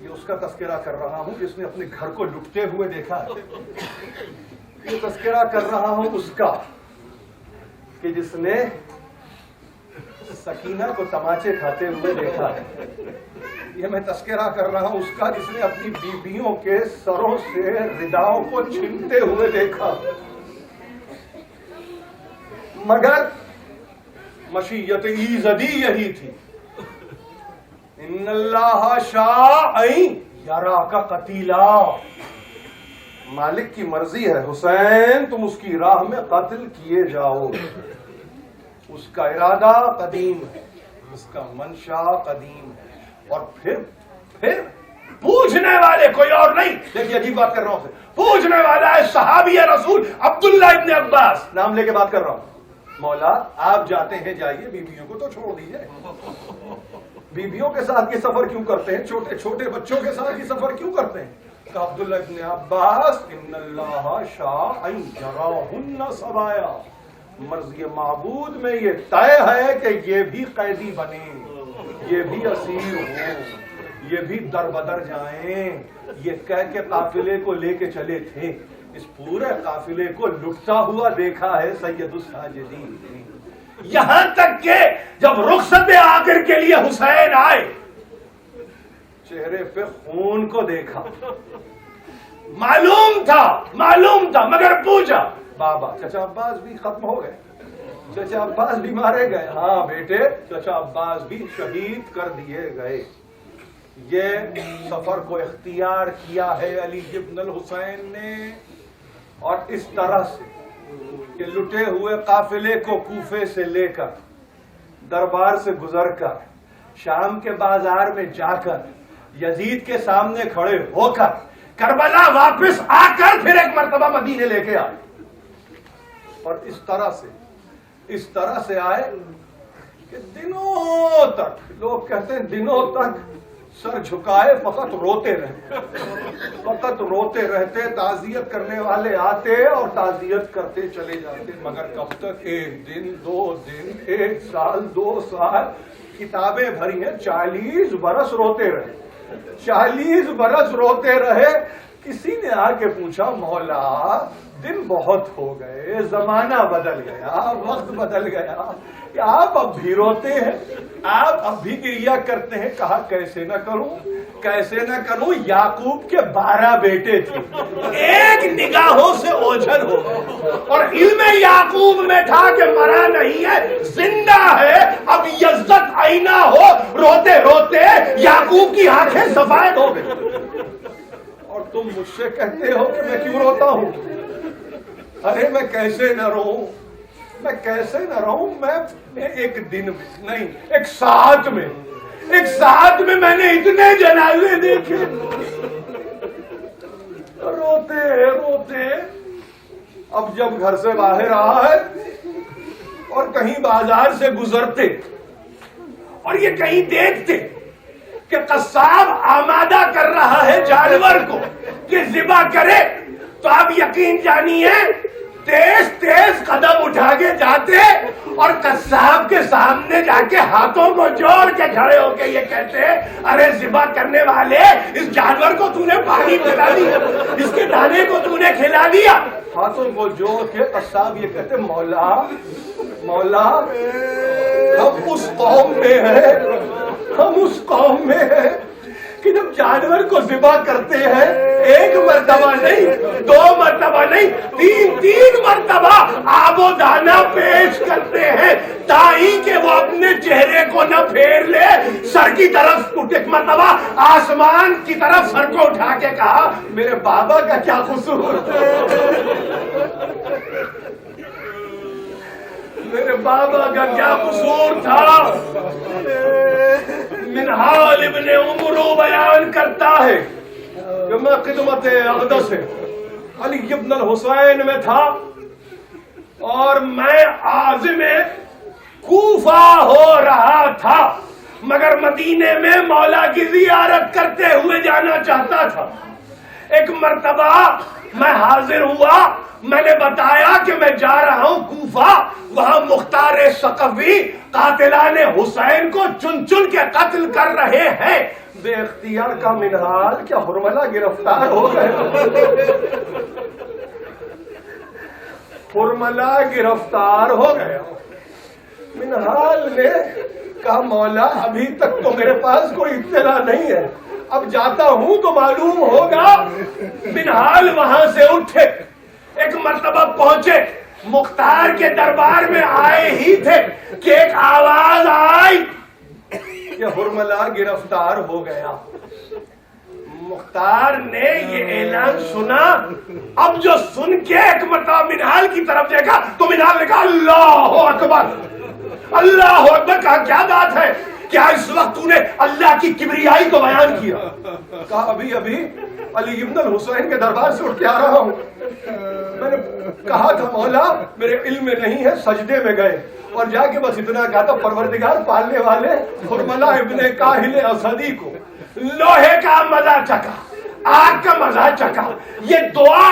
یہ اس کا تذکرہ کر رہا ہوں جس نے اپنے گھر کو لٹتے ہوئے دیکھا ہے۔ یہ تذکرہ کر رہا ہوں اس کا کہ جس نے سکینہ کو تماچے کھاتے ہوئے دیکھا ہے۔ یہ میں تذکرہ کر رہا ہوں اس کا جس نے اپنی بیویوں کے سروں سے رداؤں کو چھینتے ہوئے دیکھا، مگر مشیت ایزدی یہی تھی، ان اللہ شاء ان یراک قتیلا، مالک کی مرضی ہے حسین تم اس کی راہ میں قتل کیے جاؤ۔ اس کا ارادہ قدیم ہے، اس کا منشا قدیم ہے، اور پھر پوچھنے والے کوئی اور نہیں۔ دیکھیے عجیب بات کر رہا ہوں، پوچھنے والا ہے صحابی رسول عبداللہ ابن عباس، نام لے کے بات کر رہا ہوں۔ مولا آپ جاتے ہیں جائیے، بیویوں کو تو چھوڑ دیجئے، بیویوں کے ساتھ یہ سفر کیوں کرتے ہیں، چھوٹے چھوٹے بچوں کے ساتھ یہ سفر کیوں کرتے ہیں؟ کہ عبداللہ ابن عباس ان اللہ شاء ان یراہن سبایا، مرضی معبود میں یہ طے ہے کہ یہ بھی قیدی بنے، یہ بھی اسیر ہوں، یہ بھی در بدر جائیں۔ یہ کہہ کے قافلے کو لے کے چلے تھے، اس پورے قافلے کو لٹتا ہوا دیکھا ہے سید الساجدین نے، یہاں تک کہ جب رخصت آخر کے لیے حسین آئے چہرے پہ خون کو دیکھا، معلوم تھا، مگر پوچھا بابا چچا عباس بھی ختم ہو گئے، چچا عباس بھی مارے گئے؟ ہاں بیٹے، چچا عباس بھی شہید کر دیے گئے۔ یہ سفر کو اختیار کیا ہے علی ابن الحسین نے، اور اس طرح سے کہ لٹے ہوئے قافلے کو کوفے سے لے کر، دربار سے گزر کر، شام کے بازار میں جا کر، یزید کے سامنے کھڑے ہو کر، کربلا واپس آ کر پھر ایک مرتبہ مدینے لے کے آئے۔ اور اس طرح سے آئے کہ دنوں تک، لوگ کہتے ہیں دنوں تک سر جھکائے فقط روتے رہتے، تعزیت کرنے والے آتے اور تعزیت کرتے چلے جاتے، مگر کب تک؟ 1 دن 2 دن 1 سال 2 سال، کتابیں بھری ہیں، 40 برس روتے رہے، 40 برس روتے رہے۔ کسی نے آ کے پوچھا مولا دن بہت ہو گئے، زمانہ بدل گیا، وقت بدل گیا، کہ آپ اب بھی روتے ہیں، آپ اب بھی گریا کرتے ہیں؟ کہا کیسے نہ کروں، یعقوب کے 12 بیٹے تھے، ایک نگاہوں سے اوجھل ہو گئے، اور علم یعقوب میں تھا کہ مرا نہیں ہے، زندہ ہے، اب یزت آئینہ ہو، روتے روتے یعقوب کی آنکھیں سفید ہو گئی۔ اور تم مجھ سے کہتے ہو کہ میں کیوں روتا ہوں؟ ارے میں کیسے نہ رہوں، میں ایک دن میں نہیں، ایک ساتھ میں میں نے اتنے جنازے دیکھے، روتے اب جب گھر سے باہر آئے اور کہیں بازار سے گزرتے اور یہ کہیں دیکھتے کہ قصاب آمادہ کر رہا ہے جانور کو کہ ذبح کرے، تو آپ یقین جانیے تیز قدم اٹھا کے جاتے اور قصاب کے سامنے جا کے ہاتھوں کو جوڑ کے کھڑے ہو کے یہ کہتے، ارے ذبح کرنے والے، اس جانور کو تو نے پانی پلا دیا، اس کے دانے کو تو نے کھلا دیا۔ ہاتھوں کو جوڑ کے قصاب یہ کہتے، مولا ہم اس قوم میں ہیں کہ جب جانور کو ذبح کرتے ہیں 1 مرتبہ نہیں، 2 مرتبہ نہیں، 3 مرتبہ آب و دانہ پیش کرتے ہیں، تاہی کہ وہ اپنے چہرے کو نہ پھیر لے، سر کی طرف ایک مرتبہ آسمان کی طرف سر کو اٹھا کے کہا، میرے بابا کا کیا قصور، میرے بابا کا کیا قصور تھا۔ منہال ابن عمرو بیان کرتا ہے کہ میں خدمت اقدس علی ابن الحسین میں تھا اور میں عازم کوفہ ہو رہا تھا، مگر مدینے میں مولا کی زیارت کرتے ہوئے جانا چاہتا تھا۔ ایک مرتبہ میں حاضر ہوا، میں نے بتایا کہ میں جا رہا ہوں کوفہ، وہاں مختار ثقفی قاتلان حسین کو چن چن کے قتل کر رہے ہیں۔ بے اختیار کا منہال کیا حرملہ گرفتار ہو گئے، حرملہ گرفتار ہو گیا۔ منہال نے کہا مولا ابھی تک تو میرے پاس کوئی اطلاع نہیں ہے، اب جاتا ہوں تو معلوم ہوگا۔ منہال وہاں سے اٹھے، ایک مرتبہ پہنچے، مختار کے دربار میں آئے ہی تھے کہ ایک آواز آئی کہ حرملہ گرفتار ہو گیا۔ مختار نے یہ اعلان سنا، اب جو سن کے ایک مرتبہ منہال کی طرف دیکھا تو منہال نے کہا اللہ اکبر، اللہ اکبر۔ کہا کیا بات ہے، کیا اس وقت تو نے اللہ کی کبریائی کو بیان کیا؟ کہا ابھی علی ابن الحسین کے دربار سے اٹھ کے آ رہا ہوں، میں نے کہا تھا مولا میرے علم میں نہیں ہے، سجدے میں گئے اور جا کے بس اتنا کہا تھا پروردگار پالنے والے حرملہ ابن کاہل اسدی کو لوہے کا مزہ چکھا، آگ کا مزہ چکھا، یہ دعا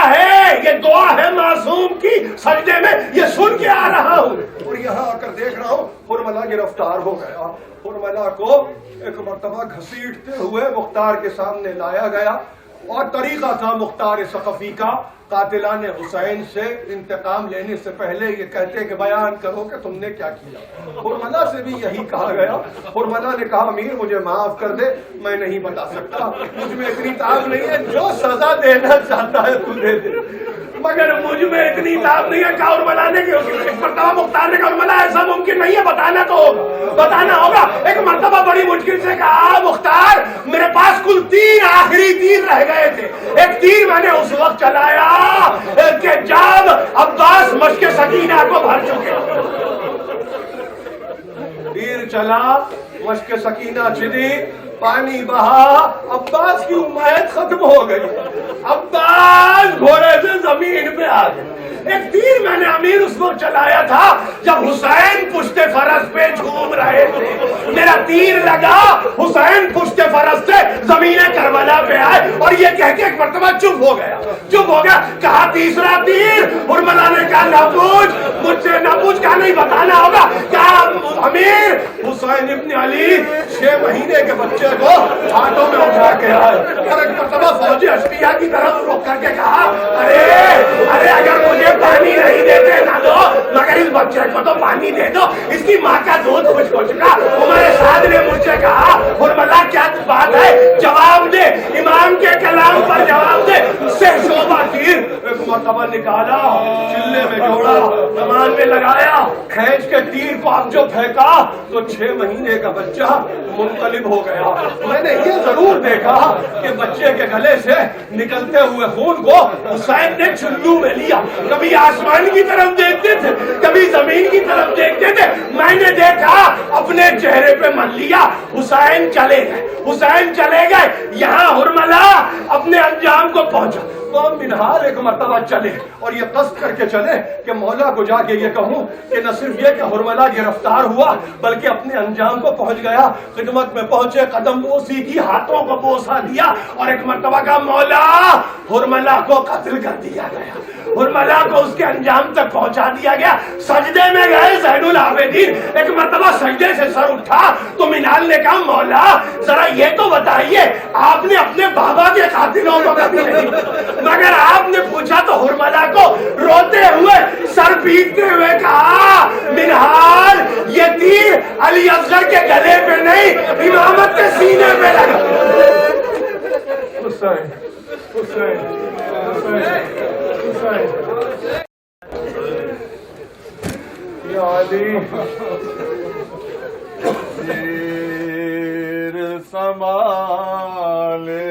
ہے معصوم کی سجدے میں، یہ سن کے آ رہا ہوں اور یہاں آ کر دیکھ رہا ہوں حرملہ گرفتار ہو گیا۔ حرملہ کو ایک مرتبہ گھسیٹتے ہوئے مختار کے سامنے لایا گیا، اور طریقہ تھا مختار ثقفی کا قاتلان حسین سے انتقام لینے سے پہلے یہ کہتے کہ بیان کرو کہ تم نے کیا کیا۔ حرملہ سے بھی یہی کہا گیا۔ حرملہ نے کہا امیر مجھے معاف کر دے، میں نہیں بتا سکتا، مجھ میں اتنی طاقت نہیں ہے، جو سزا دینا چاہتا ہے تو دے دے، مگر مجھ میں اتنی طاقت نہیں ہے کہ اور بلانے کی ایک مرتبہ مختار نے کہا بلا ایسا ممکن نہیں ہے، بتانا تو ہوگا، بتانا ہوگا۔ ایک مرتبہ بڑی مشکل سے کہا مختار میرے پاس کل 3 آخری تیر رہ گئے تھے، ایک تیر میں نے اس وقت چلایا کہ جب عباس مشق سکینہ کو بھر چکے، تیر چلا، مشق سکینہ چلی، پانی بہا، عباس کی امید ختم ہو گئی، عباس گھوڑے سے زمین پہ آ گئے۔ ایک تیر میں نے امیر اس وقت چلایا تھا جب حسین پشت فرس پہ جھوم رہے تھے، میرا تیر لگا، حسین پشت فرس سے زمین کربلا پہ آئے اور یہ کہہ کے ایک مرتبہ چپ ہو گیا، چپ ہو گیا۔ کہا تیسرا تیر، حرملہ نے کہا نہ پوچھ، مجھ سے نہ پوچھ، کہا نہیں بتانا ہوگا۔ کہا امیر حسین ابن علی 6 مہینے کے بچے کو ہاتھوں میں اٹھا کے آئے اور ایک مرتبہ فوجی اشقیاء کی طرف رخ کر کے کہا ارے اگر مجھے پانی نہیں دیتے نہ دو، مگر اس بچے کو تو پانی دے دو، اس کی ماں کا دودھ مجھ کو چکا۔ عمر سعد نے مجھ سے کہا حرملہ کیا بات ہے، جواب دے، امام کے کلام پر جواب دے۔ سے شعبہ تیر ایک مرتبہ نکالا، چلے میں جوڑا، کمان میں لگایا، کھینچ کے تیر کو اب جو پھینکا تو 6 مہینے کا بچہ منقلب ہو گیا۔ میں نے یہ ضرور دیکھا کہ بچے کے گلے سے نکلتے ہوئے خون کو حسین نے چلو میں لیا، کبھی آسمان کی طرف دیکھتے تھے، کبھی زمین کی طرف دیکھتے تھے، میں نے دیکھا اپنے چہرے پہ من لیا، حسین چلے گئے، حسین چلے گئے، یہاں حرملہ اپنے انجام کو پہنچا۔ تو ہم منہار ایک مرتبہ چلے اور یہ قصد کر کے چلے کہ مولا کو جا کے یہ کہوں کہ نہ صرف یہ کہ حرملہ گرفتار ہوا بلکہ اپنے انجام کو پہنچ گیا، خدمت میں پہنچے، قدم بوسی کی، ہاتھوں کو بوسا دیا اور ایک مرتبہ کا مولا حرملہ کو قتل کر دیا گیا، حرملہ کو اس کے انجام تک پہنچا دیا گیا۔ سجدے میں گئے زین العابدین، ایک مرتبہ سجدے سے سر اٹھا تو منال نے کہا مولا ذرا یہ تو بتائیے آپ نے اپنے بابا کے قاتلوں کو کبھی نہیں، مگر آپ نے پوچھا تو حرملہ کو روتے ہوئے سر پیٹتے ہوئے کہا منہار یہ تیر علی اصغر کے گلے پہ نہیں امامت کے سینے پہ لگا۔ حسین حسین حسین یا علی تیر سنبھالے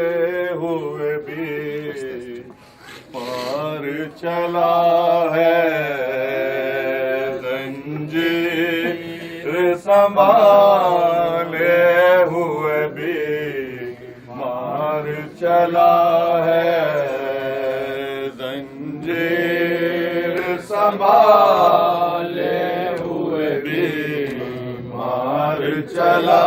ہوئے بھی پار چلا ہے، زنجیر سنبھالے ہوئے بھی مار چلا ہے، زنجیر سنبھالے ہوئے بھی مار چلا